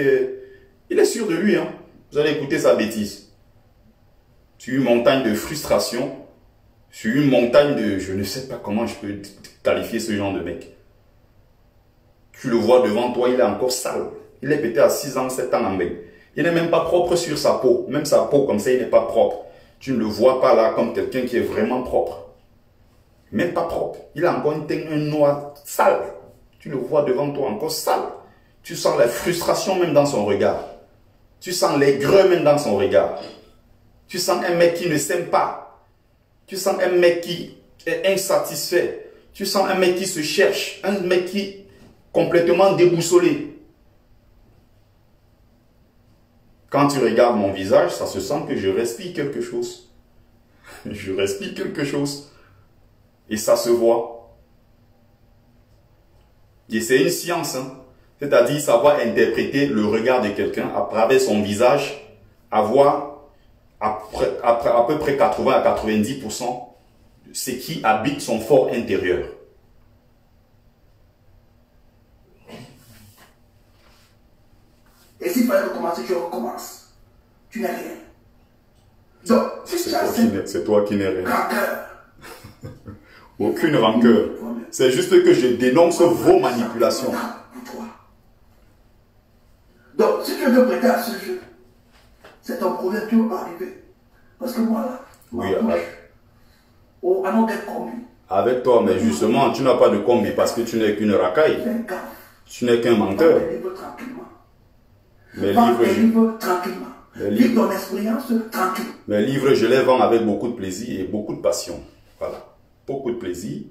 il est sûr de lui. Hein. Vous allez écouter sa bêtise. Sur une montagne de frustration, sur une montagne de... Je ne sais pas comment je peux qualifier ce genre de mec. Tu le vois devant toi, il est encore sale. Il est peut-être à 6 ans, 7 ans en bain. Il n'est même pas propre sur sa peau. Même sa peau, comme ça, il n'est pas propre. Tu ne le vois pas là comme quelqu'un qui est vraiment propre. Même pas propre. Il a encore une teinte noire sale. Tu le vois devant toi encore sale. Tu sens la frustration même dans son regard. Tu sens l'aigreur même dans son regard. Tu sens un mec qui ne s'aime pas. Tu sens un mec qui est insatisfait. Tu sens un mec qui se cherche. Un mec qui est complètement déboussolé. Quand tu regardes mon visage, ça se sent que je respire quelque chose. Je respire quelque chose. Et ça se voit. Et c'est une science. Hein? C'est-à-dire savoir interpréter le regard de quelqu'un à travers son visage, avoir à peu près 80 à 90% de ce qui habite son fort intérieur. Et s'il fallait recommencer, tu recommences. Tu n'es rien. Donc, c'est toi qui n'es rien. Aucune rancœur. C'est juste que je dénonce vos manipulations. Donc, si tu veux te prêter à ce jeu, c'est ton problème, tu ne peux pas arriver. Parce que moi, là, oui, avec toi, mais justement, tu n'as pas de combi parce que tu n'es qu'une racaille. Tu n'es qu'un menteur. Mes livres tranquillement. Vive ton expérience tranquille. Mes livres, je les vends avec beaucoup de plaisir et beaucoup de passion. Voilà. Beaucoup de plaisir,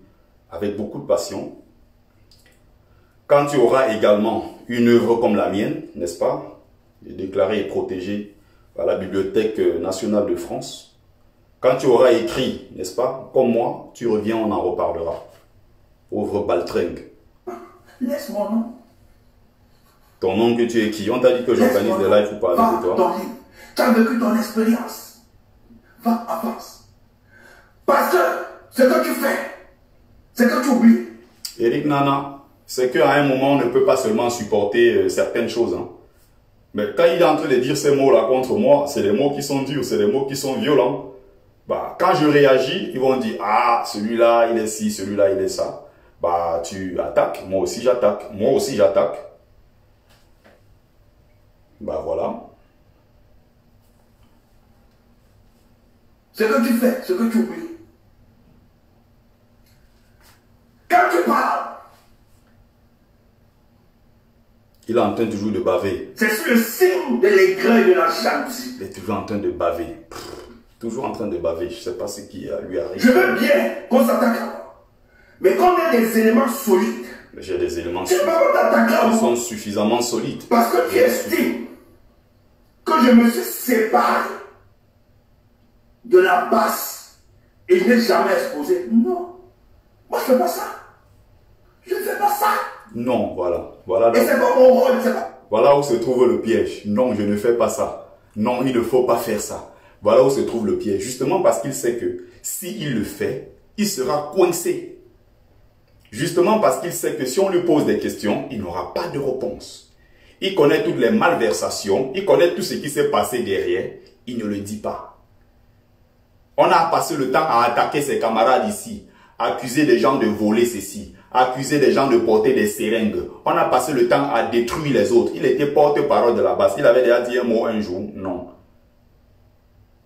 avec beaucoup de passion. Quand tu auras également une œuvre comme la mienne, n'est-ce pas, déclarée et protégée par la Bibliothèque nationale de France, quand tu auras écrit, n'est-ce pas, comme moi, tu reviens, on en reparlera. Pauvre baltringue. Laisse mon nom. Ton nom que tu es qui? On t'a dit que j'organise des lives pour parler de toi. Tu as vécu ton expérience. Va, avance. Parce que ce que tu fais, c'est que tu oublies. Eric Nana, c'est qu'à un moment, on ne peut pas seulement supporter certaines choses. Hein. Mais quand il est en train de dire ces mots-là contre moi, c'est des mots qui sont durs, c'est des mots qui sont violents. Bah, quand je réagis, ils vont dire, ah, celui-là, il est ci, celui-là, il est ça. Bah, tu attaques, moi aussi j'attaque, moi aussi j'attaque. Bah, voilà. Ce que tu fais, ce que tu oublies. Quand tu parles, il est en train toujours de baver. c'est sur le signe de l'aigreur de la jalousie. Il est toujours en train de baver. Toujours en train de baver. Je ne sais pas ce qui lui arrive. Je veux bien qu'on s'attaque à moi. Mais quand il y a des éléments solides, j'ai des éléments tu ne peux pas t'attaquer à moi. Ils sont suffisamment solides. Parce que tu estimes que je me suis séparé de la base et je n'ai jamais exposé. Non. Moi, je ne fais pas ça. Je ne fais pas ça. Non, voilà. Voilà. Et c'est pas mon rôle, c'est pas. Voilà où se trouve le piège. Non, je ne fais pas ça. Non, il ne faut pas faire ça. Voilà où se trouve le piège. Justement parce qu'il sait que s'il le fait, il sera coincé. Justement parce qu'il sait que si on lui pose des questions, il n'aura pas de réponse. Il connaît toutes les malversations, il connaît tout ce qui s'est passé derrière, il ne le dit pas. On a passé le temps à attaquer ses camarades ici, à accuser des gens de voler ceci, à accuser des gens de porter des seringues. On a passé le temps à détruire les autres. Il était porte-parole de la base. Il avait déjà dit un mot un jour, non.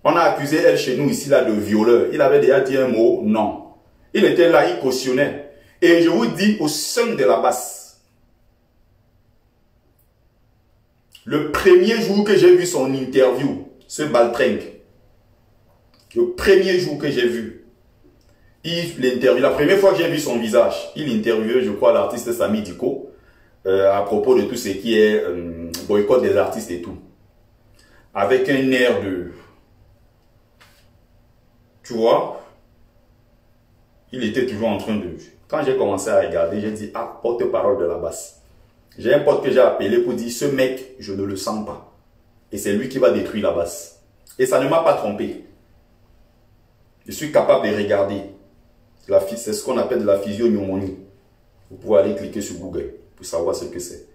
On a accusé elle chez nous ici là de violeur. Il avait déjà dit un mot, non. Il était là, il cautionnait. Et je vous dis au sein de la base, le premier jour que j'ai vu son interview, ce Baltringue, le premier jour que j'ai vu, la première fois que j'ai vu son visage, il interviewait, je crois, l'artiste Sami Diko, à propos de tout ce qui est boycott des artistes et tout. Avec un air de... Tu vois, il était toujours en train de... Quand j'ai commencé à regarder, j'ai dit, ah, porte-parole de la basse. J'ai un pote que j'ai appelé pour dire, ce mec, je ne le sens pas. Et c'est lui qui va détruire la basse. Et ça ne m'a pas trompé. Je suis capable de regarder. C'est ce qu'on appelle de la physiognomonie. Vous pouvez aller cliquer sur Google pour savoir ce que c'est.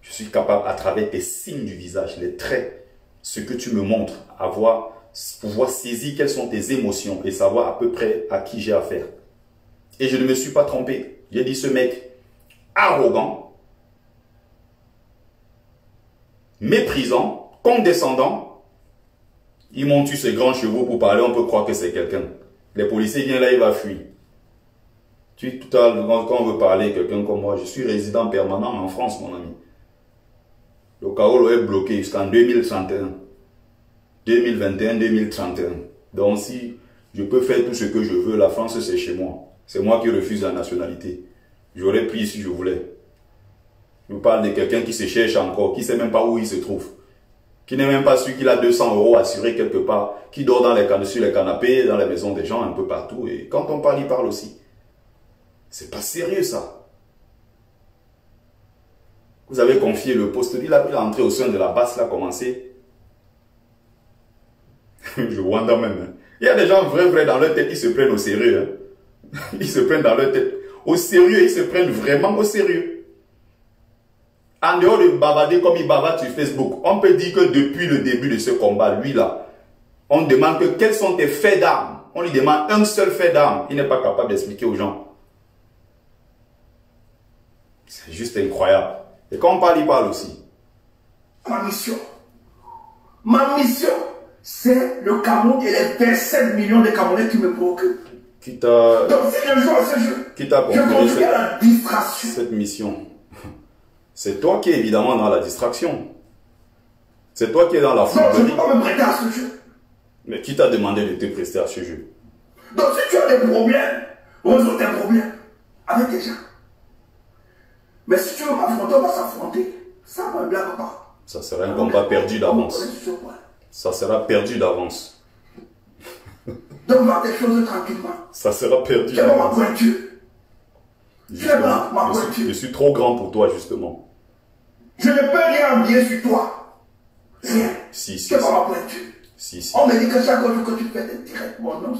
Je suis capable, à travers tes signes du visage, les traits, ce que tu me montres, pouvoir saisir quelles sont tes émotions et savoir à peu près à qui j'ai affaire. Et je ne me suis pas trompé. J'ai dit ce mec arrogant, méprisant, condescendant. Ils montent sur ses grands chevaux pour parler, on peut croire que c'est quelqu'un. Les policiers viennent là, il va fuir. Tout à l'heure, quand on veut parler quelqu'un comme moi, je suis résident permanent en France, mon ami. Le Kaolo est bloqué jusqu'en 2031. 2021-2031. Donc si je peux faire tout ce que je veux, la France c'est chez moi. C'est moi qui refuse la nationalité. J'aurais pris si je voulais. Je vous parle de quelqu'un qui se cherche encore, qui ne sait même pas où il se trouve. Qui n'est même pas sûr qu'il a 200 € assurés quelque part, qui dort sur les canapés, dans les maisons des gens, un peu partout. Et quand on parle, il parle aussi. C'est pas sérieux ça. Vous avez confié le poste, il a entré au sein de la basse, il a commencé. Je wonder même. Hein. Il y a des gens vrais dans leur tête, ils se prennent au sérieux. Hein. Ils se prennent dans leur tête au sérieux, ils se prennent vraiment au sérieux. En dehors de bavarder comme il bavarde sur Facebook, on peut dire que depuis le début de ce combat, lui là, on demande que quels sont tes faits d'armes. On lui demande un seul fait d'armes. Il n'est pas capable d'expliquer aux gens. C'est juste incroyable. Et quand on parle, il parle aussi. Ma mission, c'est le Cameroun et les 27 millions de Camerounais qui me préoccupent. Donc si je joue à ce jeu, je conduis à la distraction. Cette mission, c'est toi qui es évidemment dans la distraction. C'est toi qui es dans la foule. Donc je ne peux pas me prêter à ce jeu. Mais qui t'a demandé de te prester à ce jeu? Donc si tu as des problèmes, résous tes problèmes avec des gens. Mais si tu veux m'affronter, on va s'affronter. Ça ne me blague pas. Ça sera un combat perdu d'avance. Ça sera perdu d'avance. Donne-moi des choses tranquillement. Ça sera perdu d'avance. C'est ma pointure. Je suis trop grand pour toi, justement. Je ne peux rien envier sur toi. Rien. C'est pas ma pointure. On me dit que chaque jour que tu fais des directs, mon nom,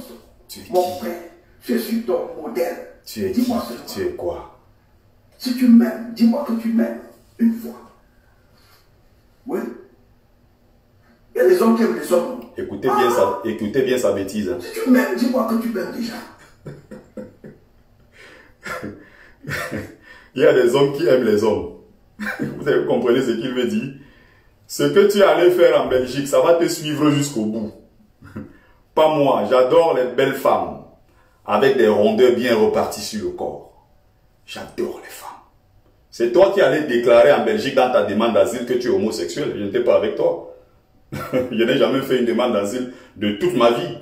mon père, je suis ton modèle. Dis-moi tu es quoi? Si tu m'aimes, dis-moi que tu m'aimes une fois. Oui. Il y a des hommes qui aiment les hommes. Écoutez bien sa bêtise. Hein. Si tu m'aimes, dis-moi que tu m'aimes déjà. Il y a des hommes qui aiment les hommes. Vous comprenez ce qu'il veut dire? Ce que tu allais faire en Belgique, ça va te suivre jusqu'au bout. Pas moi, j'adore les belles femmes avec des rondeurs bien reparties sur le corps. J'adore les femmes. C'est toi qui allais déclarer en Belgique dans ta demande d'asile que tu es homosexuel. Je n'étais pas avec toi. Je n'ai jamais fait une demande d'asile de toute ma vie.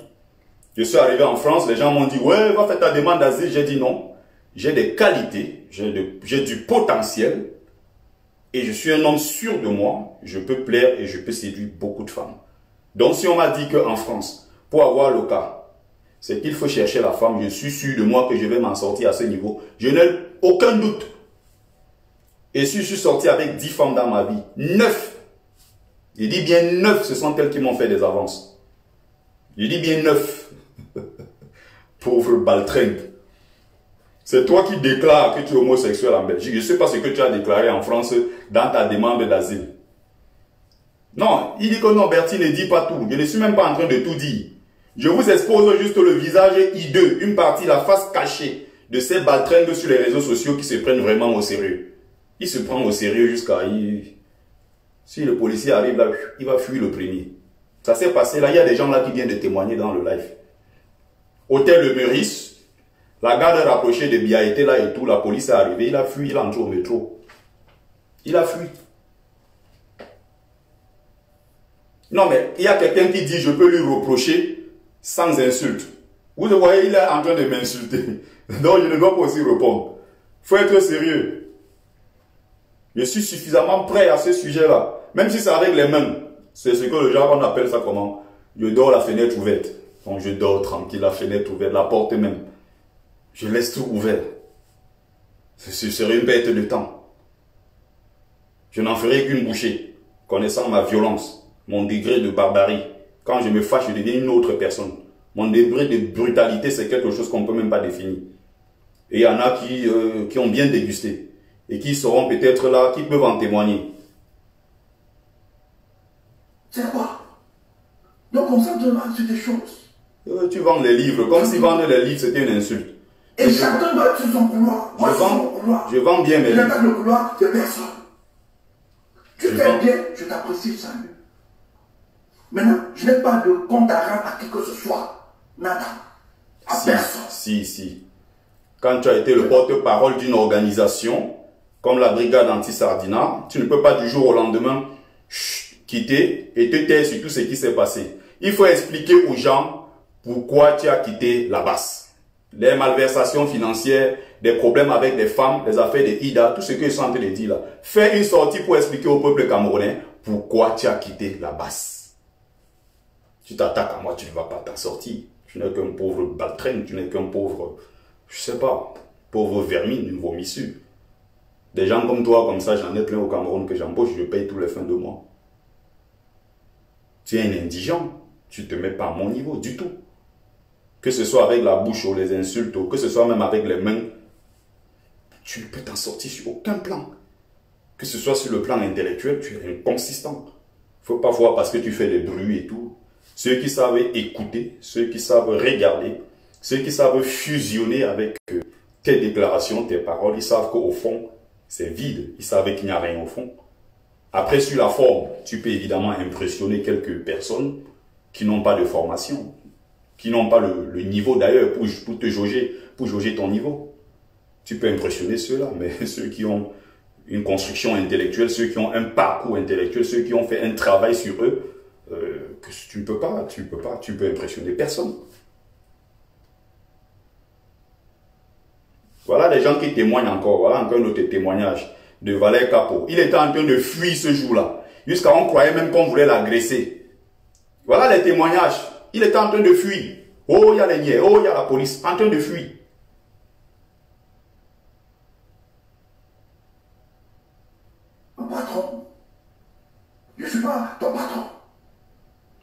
Je suis arrivé en France, les gens m'ont dit, ouais, va faire ta demande d'asile. J'ai dit non. J'ai des qualités, j'ai du potentiel et je suis un homme sûr de moi. Je peux plaire et je peux séduire beaucoup de femmes. Donc si on m'a dit qu'en France, pour avoir le cas, c'est qu'il faut chercher la femme, je suis sûr de moi que je vais m'en sortir à ce niveau. Je n'ai aucun doute. Et si je suis sorti avec 10 femmes dans ma vie, 9, je dis bien 9, ce sont elles qui m'ont fait des avances. Je dis bien 9. Pauvre baltringue. C'est toi qui déclares que tu es homosexuel en Belgique. Je ne sais pas ce que tu as déclaré en France dans ta demande d'asile. Non, il dit que non, Bertie ne dit pas tout. Je ne suis même pas en train de tout dire. Je vous expose juste le visage hideux, une partie, la face cachée de ces baltringues sur les réseaux sociaux qui se prennent vraiment au sérieux. Il se prend au sérieux jusqu'à... Si le policier arrive là, il va fuir le premier. Ça s'est passé là, il y a des gens là qui viennent de témoigner dans le live. Hôtel Le Meurice, la garde rapprochée de Bia était là et tout, la police est arrivée, il a fui, il est entré au métro. Il a fui. Non mais, il y a quelqu'un qui dit, je peux lui reprocher sans insulte. Vous le voyez, il est en train de m'insulter. Donc je ne dois pas aussi répondre. Il faut être sérieux. Je suis suffisamment prêt à ce sujet-là. Même si c'est avec les mains. C'est ce que le genre, on appelle ça comment? Je dors la fenêtre ouverte. Donc je dors tranquille, la fenêtre ouverte, la porte même. Je laisse tout ouvert. Ce serait une bête de temps. Je n'en ferai qu'une bouchée. Connaissant ma violence, mon degré de barbarie. Quand je me fâche, je deviens une autre personne. Mon degré de brutalité, c'est quelque chose qu'on ne peut même pas définir. Et il y en a qui ont bien dégusté. Et qui seront peut-être là, qui peuvent en témoigner. C'est quoi? Donc on s'entend sur des choses. Tu vends les livres, comme si vendre les livres c'était une insulte. Et chacun doit être sur son couloir. Moi, je vends bien mes livres. Je n'ai pas le couloir de personne. Tu fais bien, je t'apprécie, salut. Maintenant, je n'ai pas de compte à rendre à qui que ce soit. Nada. À personne. Si. Quand tu as été le porte-parole d'une organisation, comme la brigade anti-Sardina, tu ne peux pas du jour au lendemain quitter et te taire sur tout ce qui s'est passé. Il faut expliquer aux gens pourquoi tu as quitté la base. Les malversations financières, des problèmes avec des femmes, les affaires de Ida, tout ce que je suis en train de dire là. Fais une sortie pour expliquer au peuple camerounais pourquoi tu as quitté la base. Tu t'attaques à moi, tu ne vas pas t'en sortir. Tu n'es qu'un pauvre baltringue, tu n'es qu'un pauvre, je sais pas, pauvre vermine, une vomissure. Des gens comme toi, comme ça, j'en ai plein au Cameroun que j'embauche, je paye tous les fins de mois. Tu es un indigent, tu ne te mets pas à mon niveau du tout. Que ce soit avec la bouche ou les insultes, ou que ce soit même avec les mains, tu ne peux t'en sortir sur aucun plan. Que ce soit sur le plan intellectuel, tu es inconsistant. Il ne faut pas voir parce que tu fais des bruits et tout. Ceux qui savent écouter, ceux qui savent regarder, ceux qui savent fusionner avec tes déclarations, tes paroles, ils savent qu'au fond, c'est vide. Ils savent qu'il n'y a rien au fond. Après, sur la forme, tu peux évidemment impressionner quelques personnes qui n'ont pas de formation, qui n'ont pas le niveau d'ailleurs pour te jauger, pour jauger ton niveau. Tu peux impressionner ceux-là, mais ceux qui ont une construction intellectuelle, ceux qui ont un parcours intellectuel, ceux qui ont fait un travail sur eux, que tu ne peux pas, tu peux impressionner personne. Voilà les gens qui témoignent encore, voilà encore un autre témoignage de Valère Capot. Il était en train de fuir ce jour-là, jusqu'à on croyait même qu'on voulait l'agresser. Voilà les témoignages. Il était en train de fuir. Oh, il y a les niais, oh, il y a la police, en train de fuir. Mon patron, je ne suis pas ton patron.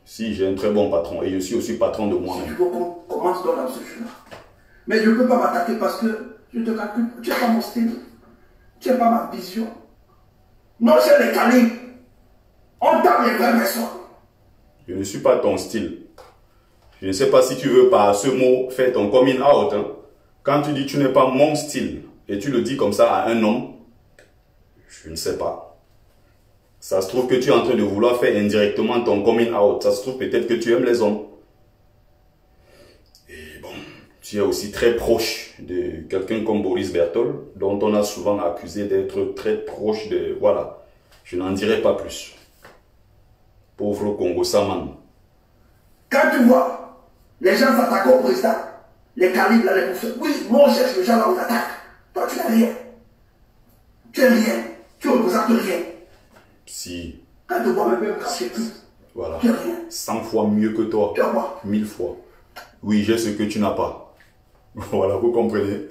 Si, j'ai un très bon patron et je suis aussi patron de moi-même. Si tu veux qu'on commence dans ce jeu-là. Mais je ne peux pas m'attaquer parce que je te calcule. Tu n'es pas mon style. Tu n'es pas ma vision. Non, c'est les calibres. On tape les vraies personnes. Je ne suis pas ton style. Je ne sais pas si tu veux par ce mot faire ton coming out. Hein. Quand tu dis tu n'es pas mon style et tu le dis comme ça à un homme, je ne sais pas. Ça se trouve que tu es en train de vouloir faire indirectement ton coming out. Ça se trouve peut-être que tu aimes les hommes. tu es aussi très proche de quelqu'un comme Boris Berthold, dont on a souvent accusé d'être très proche de... Voilà, je n'en dirai pas plus. Pauvre Congo Saman. Quand tu vois les gens s'attaquent au président, les calibres, là, les bouffeurs, oui, moi on cherche les gens là où t'attaques. Toi tu n'es rien. Tu es rien. Tu représentes rien. Si. Quand tu vois même quand c'est tout. Voilà. Tu es rien. 100 fois mieux que toi. Tu as quoi? 1000 fois. Oui, j'ai ce que tu n'as pas. Voilà, vous comprenez.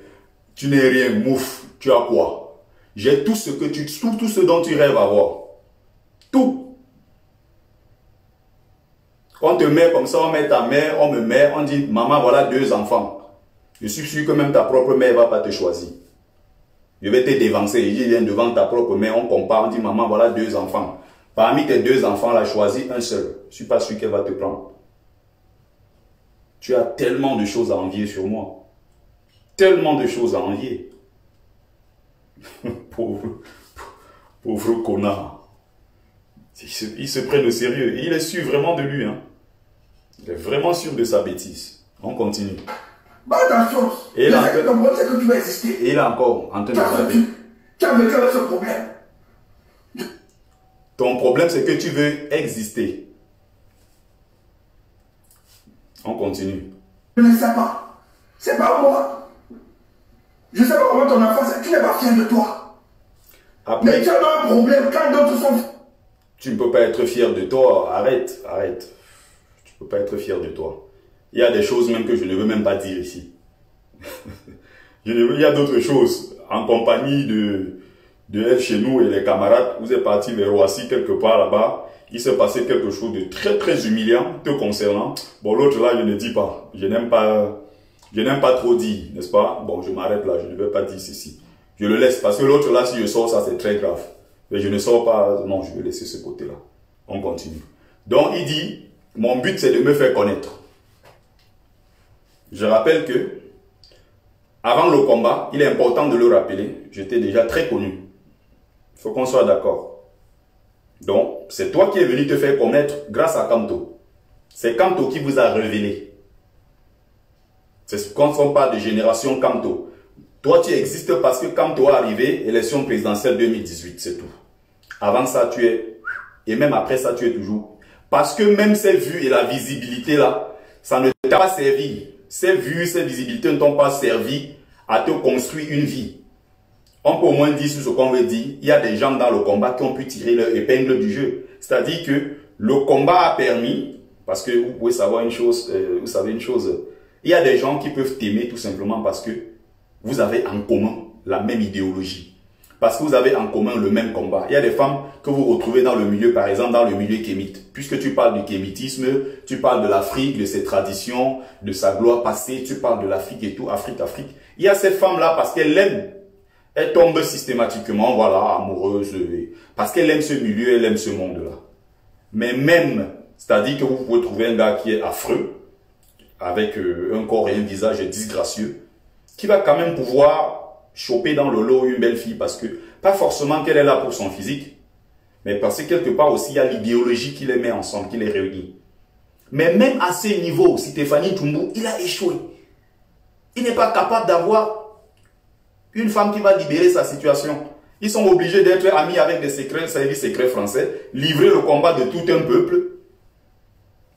Tu n'es rien, mouf. Tu as quoi? J'ai tout ce que tout ce dont tu rêves avoir. Tout. On te met comme ça, on met ta mère, on me met, on dit, maman, voilà 2 enfants. Je suis sûr que même ta propre mère ne va pas te choisir. Je vais te dévancer. Je viens devant ta propre mère, on compare, on dit, maman, voilà 2 enfants. Parmi tes 2 enfants, là, choisis un seul. Je ne suis pas sûr qu'elle va te prendre. Tu as tellement de choses à envier sur moi. Tellement de choses à envier. pauvre connard. Il se prenne au sérieux. Il est sûr vraiment de lui. Hein. Il est vraiment sûr de sa bêtise. On continue. Bah attention. Et là, ton problème, c'est que tu vas exister. Et il est encore en train de parler. Tu as vécu avec ce problème. Ton problème, c'est que tu veux exister. On continue. Je ne sais pas. C'est pas moi. Je ne sais pas comment ton enfant, tu n'es pas fier de toi. Après, mais tu as un problème quand d'autres sont... Tu ne peux pas être fier de toi. Arrête, arrête. Tu ne peux pas être fier de toi. Il y a des choses même que je ne veux même pas dire ici. Il y a d'autres choses. En compagnie de elle chez nous et les camarades, vous êtes partis vers Roissy quelque part là-bas. Il s'est passé quelque chose de très très humiliant te concernant. Bon, l'autre là, je ne dis pas. Je n'aime pas trop dire, n'est-ce pas? Bon, je m'arrête là, je ne vais pas dire ceci. Je le laisse parce que l'autre là, si je sors, ça c'est très grave. Mais je ne sors pas, non, je vais laisser ce côté-là. On continue. Donc, il dit, mon but c'est de me faire connaître. Je rappelle que, avant le combat, il est important de le rappeler, j'étais déjà très connu. Il faut qu'on soit d'accord. Donc, c'est toi qui es venu te faire connaître grâce à Kamto. C'est Kamto qui vous a révélé. C'est ce qu'on ne parle de génération Kamto. Toi, tu existes parce que Kamto est arrivé, élection présidentielle 2018, c'est tout. Avant ça, tu es... Et même après ça, tu es toujours... Parce que même ces vues et la visibilité là, ça ne t'a pas servi. Ces vues, ces visibilités ne t'ont pas servi à te construire une vie. On peut au moins dire sur ce qu'on veut dire, il y a des gens dans le combat qui ont pu tirer leur épingle du jeu. C'est-à-dire que le combat a permis, parce que vous pouvez savoir une chose, vous savez une chose, il y a des gens qui peuvent t'aimer tout simplement parce que vous avez en commun la même idéologie. Parce que vous avez en commun le même combat. Il y a des femmes que vous retrouvez dans le milieu, par exemple dans le milieu kémite. Puisque tu parles du kémitisme, tu parles de l'Afrique, de ses traditions, de sa gloire passée, tu parles de l'Afrique et tout, Afrique. Il y a ces femmes-là parce qu'elles l'aiment. Elles tombent systématiquement, voilà, amoureuses, parce qu'elles aiment ce milieu, elles aiment ce monde-là. Mais même, c'est-à-dire que vous pouvez trouver un gars qui est affreux, avec un corps et un visage disgracieux, qui va quand même pouvoir choper dans le lot une belle fille, parce que, pas forcément qu'elle est là pour son physique, mais parce que quelque part aussi, il y a l'idéologie qui les met ensemble, qui les réunit. Mais même à ce niveau, Stéphanie Toumbo, il a échoué. Il n'est pas capable d'avoir une femme qui va libérer sa situation. Ils sont obligés d'être amis avec des services secrets français, livrer le combat de tout un peuple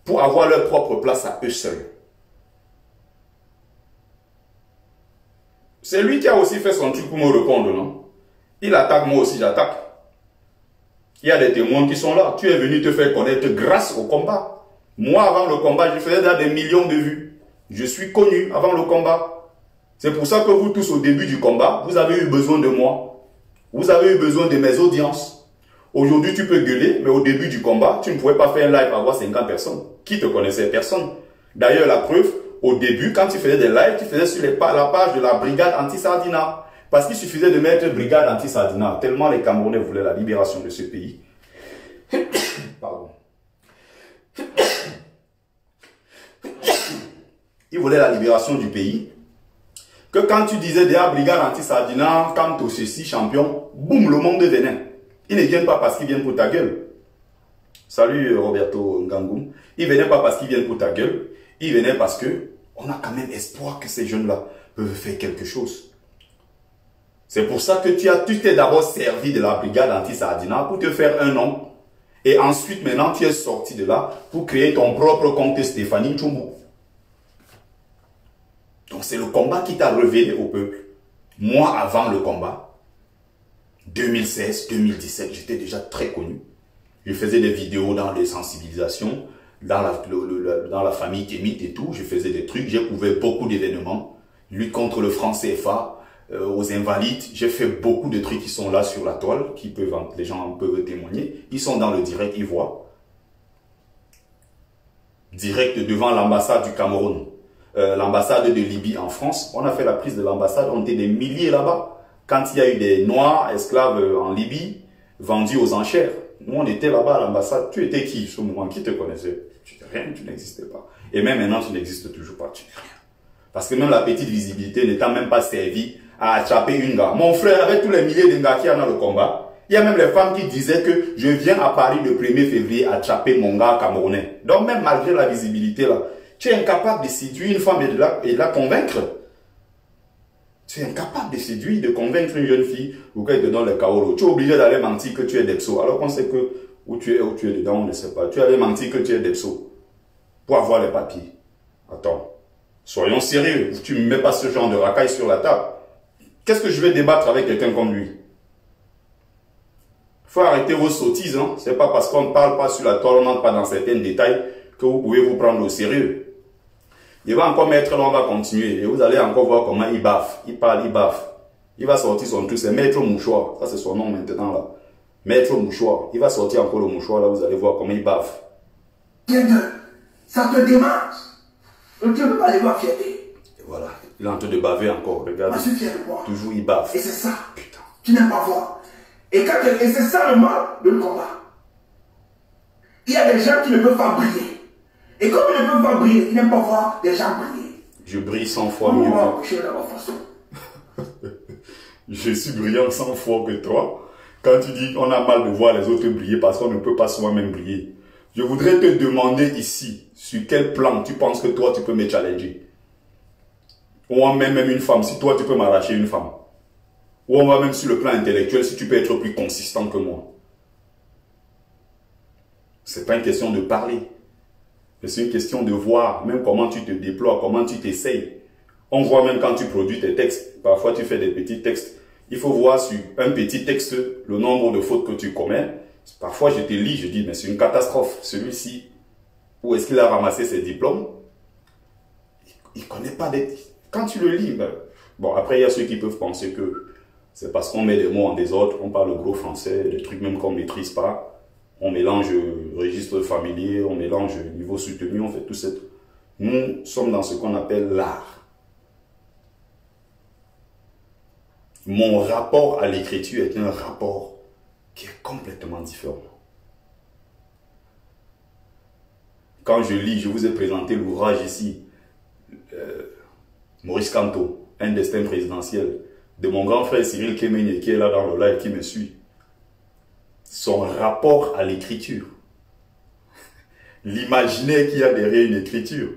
pour avoir leur propre place à eux seuls. C'est lui qui a aussi fait son truc pour me répondre, non? Il attaque, moi aussi j'attaque. Il y a des témoins qui sont là. Tu es venu te faire connaître grâce au combat. Moi, avant le combat, je faisais des millions de vues. Je suis connu avant le combat. C'est pour ça que vous tous, au début du combat, vous avez eu besoin de moi. Vous avez eu besoin de mes audiences. Aujourd'hui, tu peux gueuler, mais au début du combat, tu ne pouvais pas faire un live avoir 50 personnes. Qui te connaissait? Personne. D'ailleurs, la preuve, au début, quand tu faisais des lives, tu faisais sur la page de la brigade anti-Sardina. Parce qu'il suffisait de mettre brigade anti-Sardina, tellement les Camerounais voulaient la libération de ce pays. Pardon. Ils voulaient la libération du pays. Que quand tu disais déjà brigade anti-Sardina, quand tu ceci champion, boum, le monde venait. Ils ne viennent pas parce qu'ils viennent pour ta gueule. Salut Roberto Ngangoum. Ils ne venaient pas parce qu'ils viennent pour ta gueule. Ils venaient parce que on a quand même espoir que ces jeunes-là peuvent faire quelque chose. C'est pour ça que tu t'es d'abord servi de la brigade anti-Sardina pour te faire un nom. Et ensuite, maintenant, tu es sorti de là pour créer ton propre compte Stéphanie Tchoumbou. Donc, c'est le combat qui t'a révélé au peuple. Moi, avant le combat, 2016, 2017, j'étais déjà très connu. Je faisais des vidéos dans les sensibilisations, dans la famille Kémite et tout. Je faisais des trucs, j'ai couvert beaucoup d'événements. Lutte contre le franc CFA, aux invalides. J'ai fait beaucoup de trucs qui sont là sur la toile, les gens peuvent témoigner. Ils sont dans le direct, ils voient. Direct devant l'ambassade du Cameroun, l'ambassade de Libye en France. On a fait la prise de l'ambassade, on était des milliers là-bas. Quand il y a eu des Noirs esclaves en Libye, vendus aux enchères. Nous, on était là-bas à l'ambassade. Tu étais qui, ce moment? Qui te connaissait? Tu n'étais rien, tu n'existais pas. Et même maintenant, tu n'existes toujours pas, tu n'es rien. Parce que même la petite visibilité n'étant même pas servie à attraper une gars. Mon frère, avec tous les milliers de gars qui en a le combat, il y a même les femmes qui disaient que je viens à Paris le 1er février attraper mon gars camerounais. Donc même malgré la visibilité là, tu es incapable de séduire une femme et de la convaincre. Tu es incapable de séduire, de convaincre une jeune fille ou qu'elle te donne le kaoro. Tu es obligé d'aller mentir que tu es Depso. Alors qu'on sait que où tu es dedans, on ne sait pas. Tu es allé mentir que tu es Depso pour avoir les papiers. Attends, soyons sérieux. Tu ne me mets pas ce genre de racaille sur la table. Qu'est-ce que je vais débattre avec quelqu'un comme lui? Il faut arrêter vos sottises. Hein? Ce n'est pas parce qu'on ne parle pas sur la toile, on n'entre pas dans certains détails que vous pouvez vous prendre au sérieux. Il va encore mettre là, on va continuer. Et vous allez encore voir comment il baffe. Il parle, il baffe. Il va sortir son truc, c'est Maître Mouchoir. Ça, c'est son nom maintenant là. Maître Mouchoir. Il va sortir encore le mouchoir là, vous allez voir comment il baffe. Ça te démarre. Tu ne peux pas aller voir fierté. Et voilà. Il est en train de baver encore. Regarde. Moi, je suis fier de moi. Toujours il baffe. Et c'est ça. Putain. Tu n'aimes pas voir. Et c'est ça le mal de le combat. Il y a des gens qui ne peuvent pas briller. Et comme ils ne peuvent pas briller, ils n'aiment pas voir des gens briller. Je brille 100 fois mieux. Façon. Je suis brillant 100 fois que toi. Quand tu dis qu'on a mal de voir les autres briller parce qu'on ne peut pas soi-même briller. Je voudrais te demander ici, sur quel plan tu penses que toi tu peux me challenger. Ou on met même une femme, si toi tu peux m'arracher une femme. Ou on va même sur le plan intellectuel, si tu peux être plus consistant que moi. C'est pas une question de parler. C'est une question de voir même comment tu te déploies, comment tu t'essayes. On voit même quand tu produis tes textes. Parfois, tu fais des petits textes. Il faut voir sur un petit texte le nombre de fautes que tu commets. Parfois, je te lis, je dis, mais c'est une catastrophe. Celui-ci, où est-ce qu'il a ramassé ses diplômes? Il ne connaît pas des... Quand tu le lis, ben... Bon, après, il y a ceux qui peuvent penser que c'est parce qu'on met des mots en désordre, on parle gros français, des trucs même qu'on ne maîtrise pas. On mélange registre familier, on mélange niveau soutenu, on fait tout ça. Nous sommes dans ce qu'on appelle l'art. Mon rapport à l'écriture est un rapport qui est complètement différent. Quand je lis, je vous ai présenté l'ouvrage ici, Maurice Kamto, Un destin présidentiel, de mon grand frère Cyril Kéménié, qui est là dans le live, qui me suit. Son rapport à l'écriture, l'imaginaire qu'il y a derrière une écriture,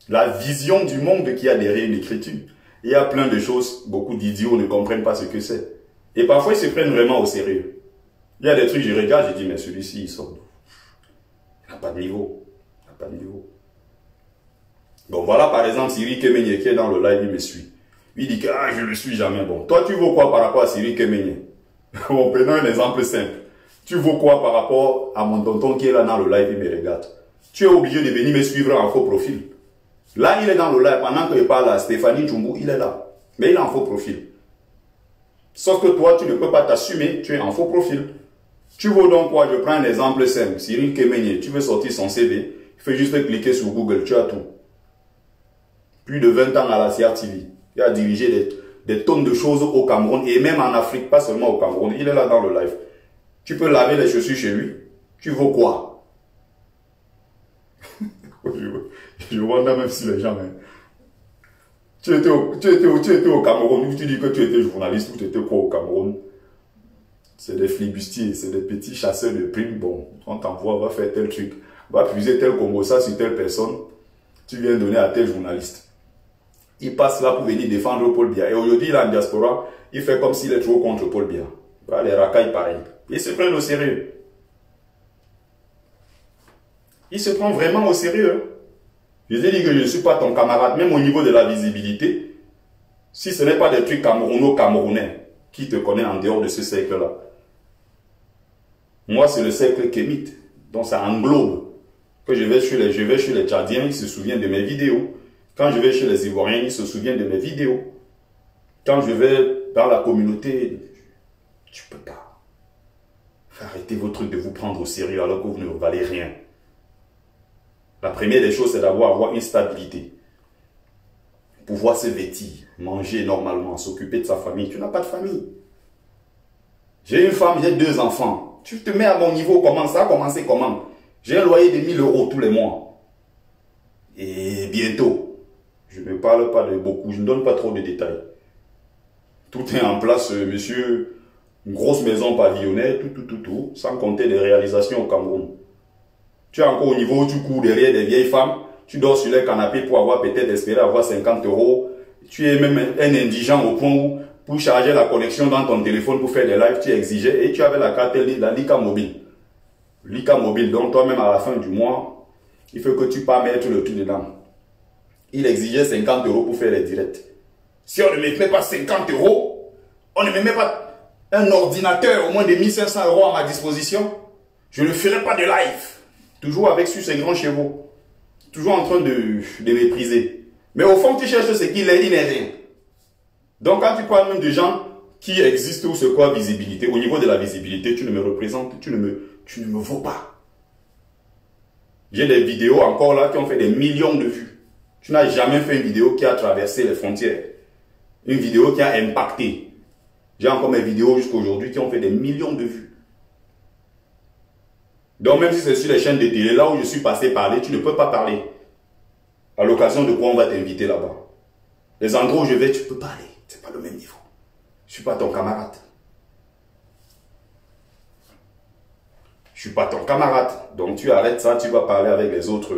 la vision du monde qu'il y a derrière une écriture. Il y a plein de choses, beaucoup d'idiots ne comprennent pas ce que c'est. Et parfois, ils se prennent vraiment au sérieux. Il y a des trucs, je regarde, je dis, mais celui-ci, il sort. Il n'a pas de niveau. Il n'a pas de niveau. Bon, voilà par exemple Cyril Kéménié qui est dans le live, il me suit. Il dit que ah, je ne le suis jamais. Bon, toi, tu vaux quoi par rapport à Cyril Kéménié? Bon, prenons un exemple simple. Tu vaux quoi par rapport à mon tonton qui est là dans le live, il me regarde. Tu es obligé de venir me suivre en faux profil. Là, il est dans le live. Pendant qu'il parle à Stéphanie Tchoumbou, il est là. Mais il est en faux profil. Sauf que toi, tu ne peux pas t'assumer, tu es en faux profil. Tu vaux donc quoi? Je prends un exemple simple. Cyril Kéménié, tu veux sortir son CV, il faut juste cliquer sur Google, tu as tout. Plus de 20 ans à la CRTV. Il a dirigé des tonnes de choses au Cameroun et même en Afrique, pas seulement au Cameroun. Il est là dans le live. Tu peux laver les chaussures chez lui. Tu vaux quoi? Je wonder même si les gens... Hein. Tu étais au Cameroun, ou tu dis que tu étais journaliste, ou tu étais quoi au Cameroun? C'est des flibustiers, c'est des petits chasseurs de primes. Bon, on t'envoie, va faire tel truc, va puiser tel Congo, ça sur telle personne. tu viens donner à tel journaliste. Il passe là pour venir défendre Paul Biya. Et aujourd'hui, il est en diaspora, il fait comme s'il est trop contre Paul Biya. Voilà, les racailles pareil. Ils se prennent au sérieux. Il se prend vraiment au sérieux. Je t'ai dit que je ne suis pas ton camarade, même au niveau de la visibilité. Si ce n'est pas des trucs camerounais qui te connaissent en dehors de ce cercle-là. Moi, c'est le cercle kémite. Donc, ça englobe. Que je vais chez les Tchadiens, ils se souviennent de mes vidéos. Quand je vais chez les Ivoiriens, ils se souviennent de mes vidéos. Quand je vais dans la communauté, tu peux pas. Arrêtez vos trucs de vous prendre au sérieux alors que vous ne valez rien. La première des choses, c'est d'avoir une stabilité. Pouvoir se vêtir, manger normalement, s'occuper de sa famille. Tu n'as pas de famille. J'ai une femme, j'ai 2 enfants. Tu te mets à mon niveau, comment ça a commencé comment? J'ai un loyer de 1000 € tous les mois. Et bientôt, je ne parle pas de beaucoup, je ne donne pas trop de détails. Tout est en place, monsieur. Une grosse maison pavillonnaire, tout, sans compter les réalisations au Cameroun. Tu es encore au niveau où tu cours derrière des vieilles femmes, tu dors sur les canapés pour avoir peut-être espéré avoir 50 €. Tu es même un indigent au point où, pour charger la connexion dans ton téléphone pour faire des lives, tu exigeais et tu avais la carte, la Lika mobile. Lika mobile, donc toi-même à la fin du mois, il faut que tu pas mettre le tout dedans. Il exigeait 50 € pour faire les directs. Si on ne me met pas 50 €, on ne me met pas un ordinateur au moins de 1500 € à ma disposition, je ne ferai pas de live. Toujours avec sur ses grands chevaux. Toujours en train de mépriser. Mais au fond, tu cherches ce qu'il est, il n'est rien. Donc quand tu parles même de gens qui existent ou c'est quoi visibilité, au niveau de la visibilité, tu ne me représentes, tu ne me vaux pas. J'ai des vidéos encore là qui ont fait des millions de vues. Tu n'as jamais fait une vidéo qui a traversé les frontières. Une vidéo qui a impacté. J'ai encore mes vidéos jusqu'à aujourd'hui qui ont fait des millions de vues. Donc même si c'est sur les chaînes de télé, là où je suis passé parler, tu ne peux pas parler. À l'occasion de quoi on va t'inviter là-bas. Les endroits où je vais, tu ne peux pas aller. C'est pas le même niveau. Je ne suis pas ton camarade. Je ne suis pas ton camarade. Donc tu arrêtes ça, tu vas parler avec les autres.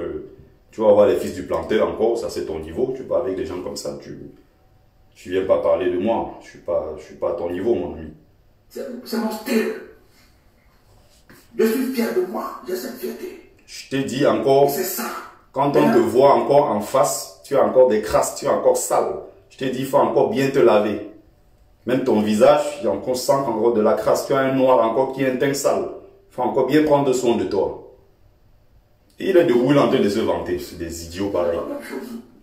Tu vas voir les fils du planteur encore, ça c'est ton niveau. Tu parles avec des gens comme ça, tu ne viens pas parler de moi. Je ne suis pas à ton niveau, mon ami. C'est mon style. Je suis fier de moi, j'ai cette fierté. Je t'ai dit encore, c'est ça. Quand on te voit encore en face, tu as encore des crasses, tu es encore sale. Je t'ai dit, il faut encore bien te laver. Même ton visage, il y a encore sent encore de la crasse. Tu as un noir encore qui est un teint sale. Il faut encore bien prendre soin de toi. Et il est debout, il est en train de se vanter. C'est des idiots pareils.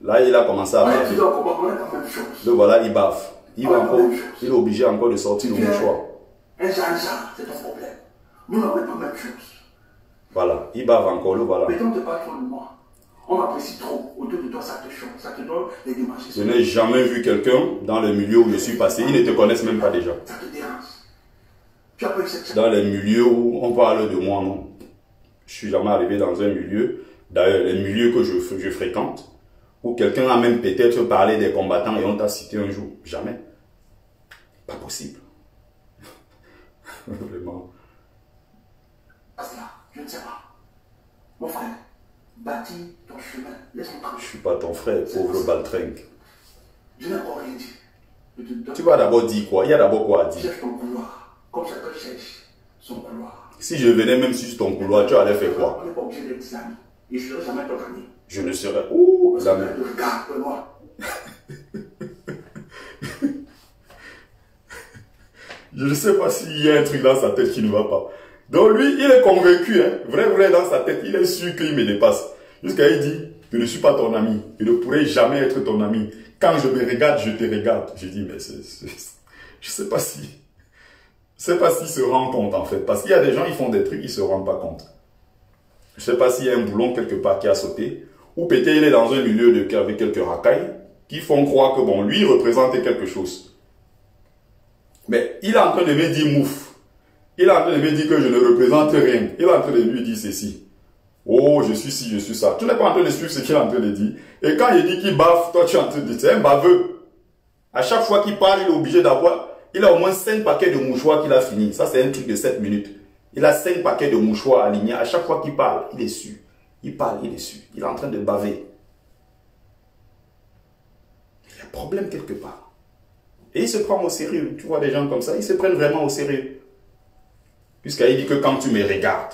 Là, il a commencé à baver. Donc voilà, il bave. Il est obligé encore de sortir le mouchoir. Un Jean-Jean, c'est ton problème. Nous n'avons pas la même chose. Voilà, il bave encore, le voilà. Mais quand tu parles trop de moi, on m'apprécie trop. Autour de toi, ça te choque, ça te donne des démarches. Je n'ai jamais vu quelqu'un dans le milieu où je suis passé. Ils ne te connaissent même pas déjà. Ça te dérange. Tu as pas eu cette... Dans les milieux où on parle de moi, non. Je suis jamais arrivé dans un milieu, d'ailleurs, les milieux que je fréquente, où quelqu'un a même peut-être parlé des combattants et on t'a cité un jour. Jamais. Pas possible. Vraiment. Je ne sais pas. Mon frère, bâtis ton chemin. Laisse-moi tranquille. Je ne suis pas ton frère, pauvre baltringue. Je n'ai encore rien dit. Tu vas d'abord dire quoi? Il y a d'abord quoi à dire? Cherche ton couloir. Comme chacun cherche son couloir. Si je venais même sur ton couloir, tu allais faire quoi? On n'est pas obligé d'être amis. Et je ne serai jamais ton ami. Je ne serai... Ouh, jamais. Regarde-moi. Je ne sais pas s'il y a un truc dans sa tête qui ne va pas. Donc lui, il est convaincu, hein, vrai dans sa tête, il est sûr qu'il me dépasse. Jusqu'à il dit, je ne suis pas ton ami, je ne pourrai jamais être ton ami. Quand je me regarde, je te regarde. Je dis, mais je sais pas si... Je ne sais pas s'il se rend compte en fait. Parce qu'il y a des gens, ils font des trucs, ils ne se rendent pas compte. Je ne sais pas s'il y a un boulon quelque part qui a sauté. Ou peut-être il est dans un milieu avec quelques racailles qui font croire que bon, lui, il représente quelque chose. Mais il est en train de me dire mouf. Il est en train de me dire que je ne représente rien. Il est en train de lui dire ceci. Oh, je suis ci, je suis ça. Tu n'es pas en train de suivre ce qu'il est en train de dire. Et quand il dit qu'il bave, toi tu es en train de dire, c'est un baveux. À chaque fois qu'il parle, il est obligé d'avoir... Il a au moins 5 paquets de mouchoirs qu'il a fini. Ça, c'est un truc de 7 minutes. Il a 5 paquets de mouchoirs alignés. À chaque fois qu'il parle, il est sûr. Il parle, il est sûr. Il est en train de baver. Il y a un problème quelque part. Et il se prend au sérieux. Tu vois des gens comme ça, ils se prennent vraiment au sérieux. Puisqu'il dit que quand tu me regardes,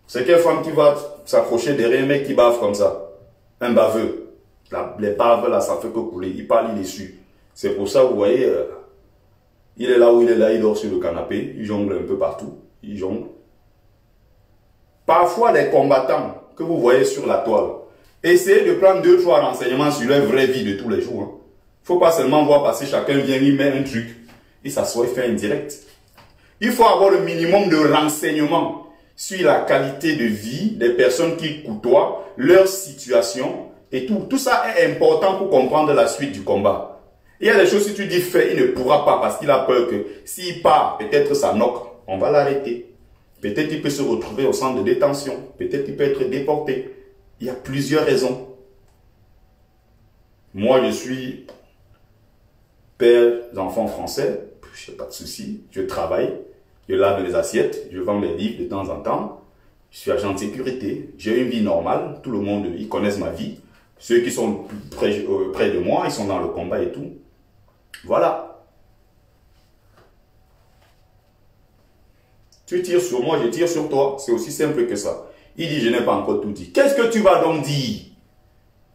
c'est quelle femme qui va s'accrocher derrière un mec qui bave comme ça? Un baveux. Les baves là, ça fait que couler. Il parle, il est su. C'est pour ça, vous voyez, il est là où il est là, il dort sur le canapé, il jongle un peu partout. Il jongle. Parfois, les combattants que vous voyez sur la toile, essayez de prendre 2-3 renseignements sur leur vraie vie de tous les jours. Il ne faut pas seulement voir passer, chacun vient, il met un truc, il s'assoit, il fait un direct. Il faut avoir le minimum de renseignements sur la qualité de vie des personnes qui côtoient, leur situation et tout. Tout ça est important pour comprendre la suite du combat. Il y a des choses, si tu dis fais, il ne pourra pas parce qu'il a peur que s'il part, peut-être ça knock, on va l'arrêter. Peut-être qu'il peut se retrouver au centre de détention. Peut-être qu'il peut être déporté. Il y a plusieurs raisons. Moi, je suis père d'enfants français. Je n'ai pas de souci. Je travaille. Je lave les assiettes. Je vends les livres de temps en temps. Je suis agent de sécurité. J'ai une vie normale. Tout le monde, ils connaissent ma vie. Ceux qui sont près de moi, ils sont dans le combat et tout. Voilà. Tu tires sur moi, je tire sur toi. C'est aussi simple que ça. Il dit, je n'ai pas encore tout dit. Qu'est-ce que tu vas donc dire?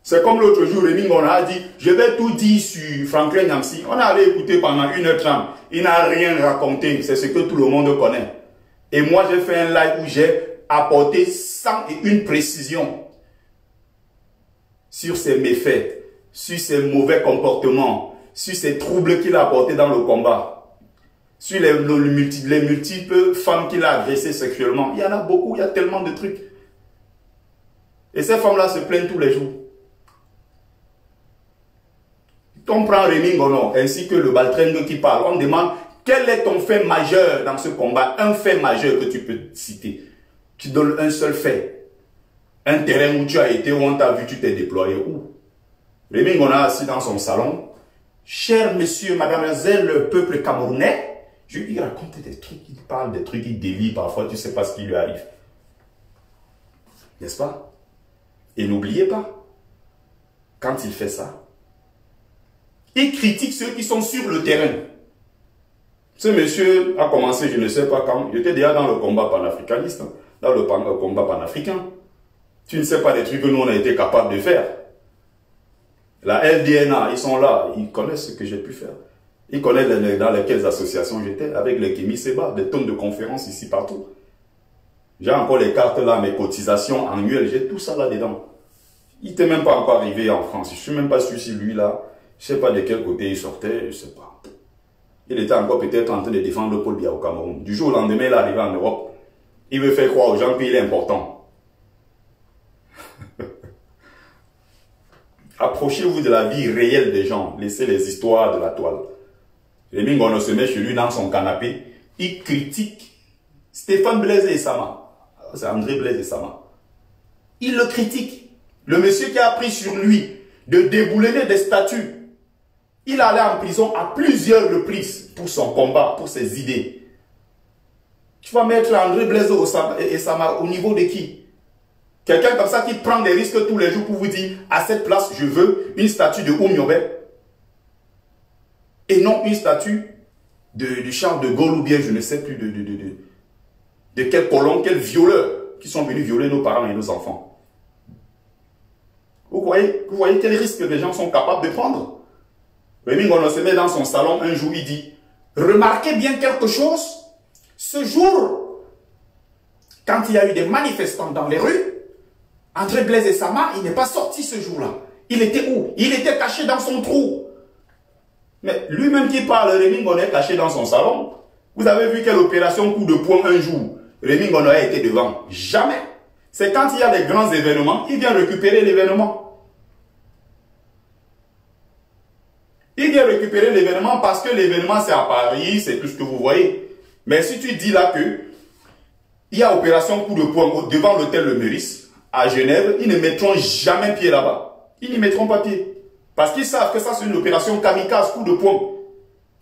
C'est comme l'autre jour, Rémi Ngona a dit, je vais tout dire sur Franklin Nyamsi. On avait écouté pendant 1h30. Il n'a rien raconté. C'est ce que tout le monde connaît. Et moi, j'ai fait un live où j'ai apporté 101 précisions sur ses méfaits, sur ses mauvais comportements, sur ses troubles qu'il a apportés dans le combat. Sur les multiples femmes qu'il a agressées sexuellement. Il y en a beaucoup, il y a tellement de trucs. Et ces femmes-là se plaignent tous les jours. On prend Rémi Ngono ainsi que le Baltringue qui parle. On demande quel est ton fait majeur dans ce combat. Un fait majeur que tu peux citer. Tu donnes un seul fait. Un terrain où tu as été, où on t'a vu, tu t'es déployé. Où? Rémi Ngono assis dans son salon. Cher monsieur, mademoiselle, le peuple camerounais. Il raconte des trucs, il parle des trucs, il délie parfois, tu ne sais pas ce qui lui arrive. N'est-ce pas? Et n'oubliez pas, quand il fait ça, il critique ceux qui sont sur le terrain. Ce monsieur a commencé, je ne sais pas quand, il était déjà dans le combat panafricaniste, dans le combat panafricain. Tu ne sais pas des trucs que nous on a été capables de faire. La LDNA, ils sont là, ils connaissent ce que j'ai pu faire. Ils connaissent dans lesquelles associations j'étais, avec les Kémy Seba, des tonnes de conférences ici partout. J'ai encore les cartes là, mes cotisations annuelles, j'ai tout ça là-dedans. Il n'était même pas encore arrivé en France. Je ne suis même pas sûr si lui là, je ne sais pas de quel côté il sortait, je ne sais pas. Il était encore peut-être en train de défendre Paul Biya au Cameroun. Du jour au lendemain, il est arrivé en Europe. Il veut faire croire aux gens qu'il est important. Approchez-vous de la vie réelle des gens. Laissez les histoires de la toile. Rémi Ngono se met chez lui dans son canapé. Il critique Stéphane Blaise et Sama. C'est André Blaise et Sama. Il le critique. Le monsieur qui a pris sur lui de déboulonner des statues. Il allait en prison à plusieurs reprises pour son combat, pour ses idées. Tu vas mettre André Blaise et Sama au niveau de qui? Quelqu'un comme ça qui prend des risques tous les jours pour vous dire, à cette place, je veux une statue de Oumyobé. Et non une statue de Charles de Gaulle ou bien je ne sais plus de quel colon, quel violeur qui sont venus violer nos parents et nos enfants. Vous voyez quel risque les gens sont capables de prendre. Rémi Ngono se met dans son salon un jour, il dit, remarquez bien quelque chose, ce jour, quand il y a eu des manifestants dans les rues, André Blaise et Sama, il n'est pas sorti ce jour-là. Il était où? Il était caché dans son trou. Mais lui-même qui parle, Rémi Ngono est caché dans son salon. Vous avez vu quelle opération coup de poing un jour Rémi Ngono a été devant? Jamais. C'est quand il y a des grands événements, il vient récupérer l'événement. Il vient récupérer l'événement parce que l'événement c'est à Paris, c'est tout ce que vous voyez. Mais si tu dis là que il y a opération coup de poing devant l'hôtel Le Meurice, à Genève, ils ne mettront jamais pied là-bas. Ils n'y mettront pas pied. Parce qu'ils savent que ça c'est une opération kamikaze, coup de poing.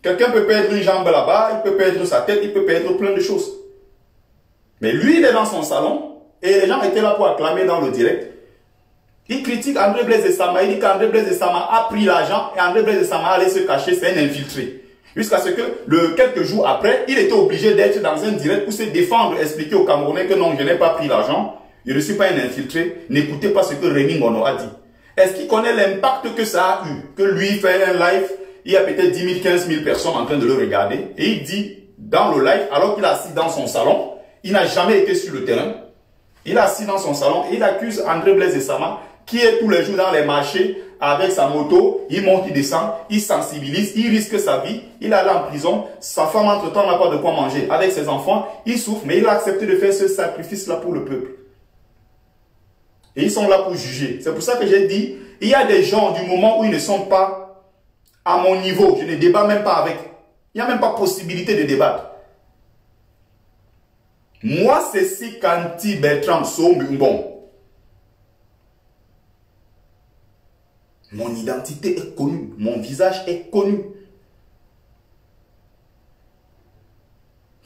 Quelqu'un peut perdre une jambe là-bas, il peut perdre sa tête, il peut perdre plein de choses. Mais lui, il est dans son salon, et les gens étaient là pour acclamer dans le direct. Il critique André Blaise Sama. Il dit qu'André Blaise Sama a pris l'argent et André Blaise Sama allait se cacher. C'est un infiltré. Jusqu'à ce que, quelques jours après, il était obligé d'être dans un direct pour se défendre, expliquer aux Camerounais que non, je n'ai pas pris l'argent. Je ne suis pas un infiltré. N'écoutez pas ce que Rémi Ngono a dit. Est-ce qu'il connaît l'impact que ça a eu? Que lui fait un live, il y a peut-être 10 000, 15 000 personnes en train de le regarder. Et il dit, dans le live, alors qu'il est assis dans son salon, il n'a jamais été sur le terrain. Il est assis dans son salon et il accuse André Blaise Sama, qui est tous les jours dans les marchés avec sa moto, il monte, il descend, il sensibilise, il risque sa vie, il est allé en prison, sa femme entre-temps n'a pas de quoi manger. Avec ses enfants, il souffre, mais il a accepté de faire ce sacrifice-là pour le peuple. Et ils sont là pour juger. C'est pour ça que j'ai dit, il y a des gens du moment où ils ne sont pas à mon niveau, je ne débat même pas avec. Il n'y a même pas possibilité de débattre. Moi, c'est si Kanti Bertrand Sombung. Mon identité est connue, mon visage est connu.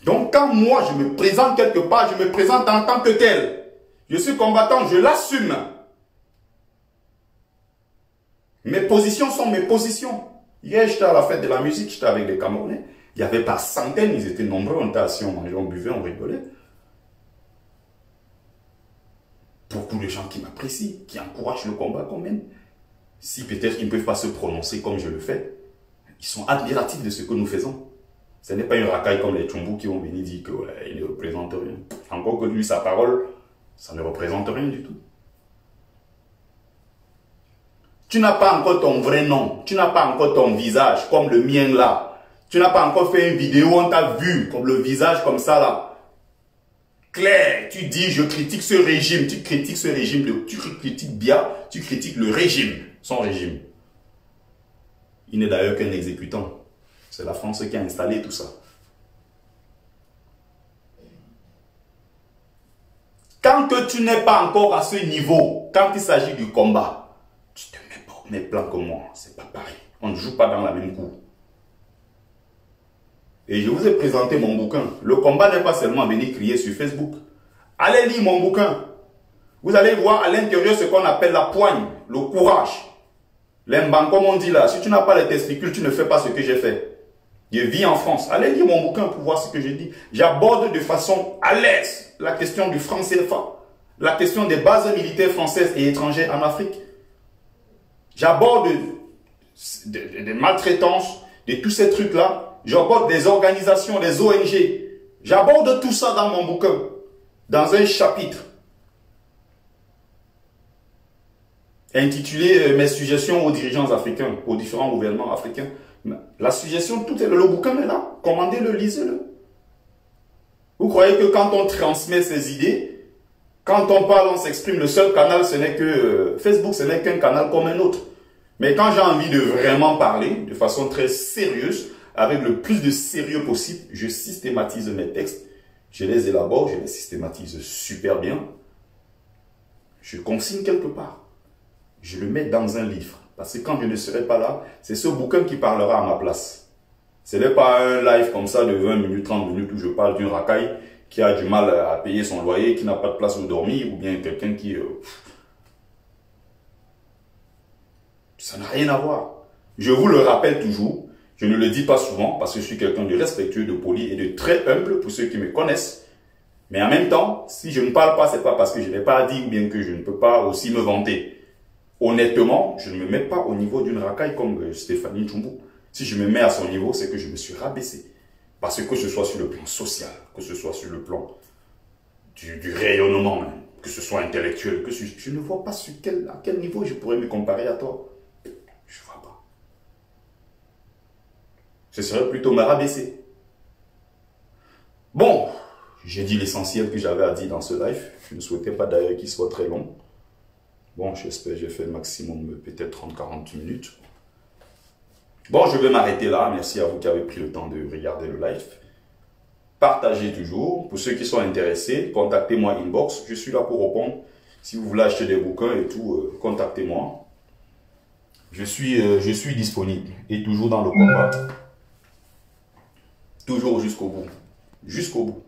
Donc quand moi je me présente quelque part, je me présente en tant que tel. Je suis combattant, je l'assume. Mes positions sont mes positions. Hier j'étais à la fête de la musique, j'étais avec les Camerounais. Il y avait par centaines, ils étaient nombreux, on était assis, on mangeait, on buvait, on rigolait. Beaucoup de gens qui m'apprécient, qui encouragent le combat quand même. Si peut-être ils ne peuvent pas se prononcer comme je le fais, ils sont admiratifs de ce que nous faisons. Ce n'est pas une racaille comme les Tchumbu qui vont venir dire qu'il ne représente rien. Encore que lui, sa parole, ça ne représente rien du tout. Tu n'as pas encore ton vrai nom, tu n'as pas encore ton visage comme le mien là. Tu n'as pas encore fait une vidéo où on t'a vu comme le visage comme ça là. Claire, tu dis je critique ce régime, tu critiques ce régime, tu critiques Biya, tu critiques le régime, son régime. Il n'est d'ailleurs qu'un exécutant. C'est la France qui a installé tout ça. Quand que tu n'es pas encore à ce niveau, quand il s'agit du combat, tu te mets pas au même plan que moi, c'est pas pareil. On ne joue pas dans la même cour. Et je vous ai présenté mon bouquin. Le combat n'est pas seulement venir crier sur Facebook. Allez lire mon bouquin. Vous allez voir à l'intérieur ce qu'on appelle la poigne, le courage. L'emban, comme on dit là. Si tu n'as pas les testicules, tu ne fais pas ce que j'ai fait. Je vis en France. Allez lire mon bouquin pour voir ce que je dis. J'aborde de façon à l'aise la question du franc CFA. La question des bases militaires françaises et étrangères en Afrique. J'aborde des maltraitances, de tous ces trucs-là. J'aborde des organisations, des ONG. J'aborde tout ça dans mon bouquin, dans un chapitre intitulé « Mes suggestions aux dirigeants africains, aux différents gouvernements africains ». La suggestion, tout est le bouquin est là. Commandez-le, lisez-le. Vous croyez que quand on transmet ces idées, quand on parle, on s'exprime, le seul canal, ce n'est que Facebook, ce n'est qu'un canal comme un autre. Mais quand j'ai envie de vraiment parler, de façon très sérieuse, avec le plus de sérieux possible, je systématise mes textes, je les élabore, je les systématise super bien. Je consigne quelque part. Je le mets dans un livre. Parce que quand je ne serai pas là, c'est ce bouquin qui parlera à ma place. Ce n'est pas un live comme ça de 20 minutes, 30 minutes où je parle d'une racaille qui a du mal à payer son loyer, qui n'a pas de place où dormir, ou bien quelqu'un qui... Ça n'a rien à voir. Je vous le rappelle toujours. Je ne le dis pas souvent parce que je suis quelqu'un de respectueux, de poli et de très humble pour ceux qui me connaissent. Mais en même temps, si je ne parle pas, c'est pas parce que je n'ai pas dit ou bien que je ne peux pas aussi me vanter. Honnêtement, je ne me mets pas au niveau d'une racaille comme Stéphanie Tchumbu. Si je me mets à son niveau, c'est que je me suis rabaissé. Parce que ce soit sur le plan social, que ce soit sur le plan du rayonnement, même, que ce soit intellectuel, que je ne vois pas à quel niveau je pourrais me comparer à toi. Je ne vois pas. Ce serait plutôt me rabaisser. Bon, j'ai dit l'essentiel que j'avais à dire dans ce live. Je ne souhaitais pas d'ailleurs qu'il soit très long. Bon, j'espère que j'ai fait le maximum, peut-être 30-40 minutes. Bon, je vais m'arrêter là. Merci à vous qui avez pris le temps de regarder le live. Partagez toujours. Pour ceux qui sont intéressés, contactez-moi inbox. Je suis là pour répondre. Si vous voulez acheter des bouquins et tout, contactez-moi. Je suis disponible et toujours dans le combat. Toujours jusqu'au bout. Jusqu'au bout.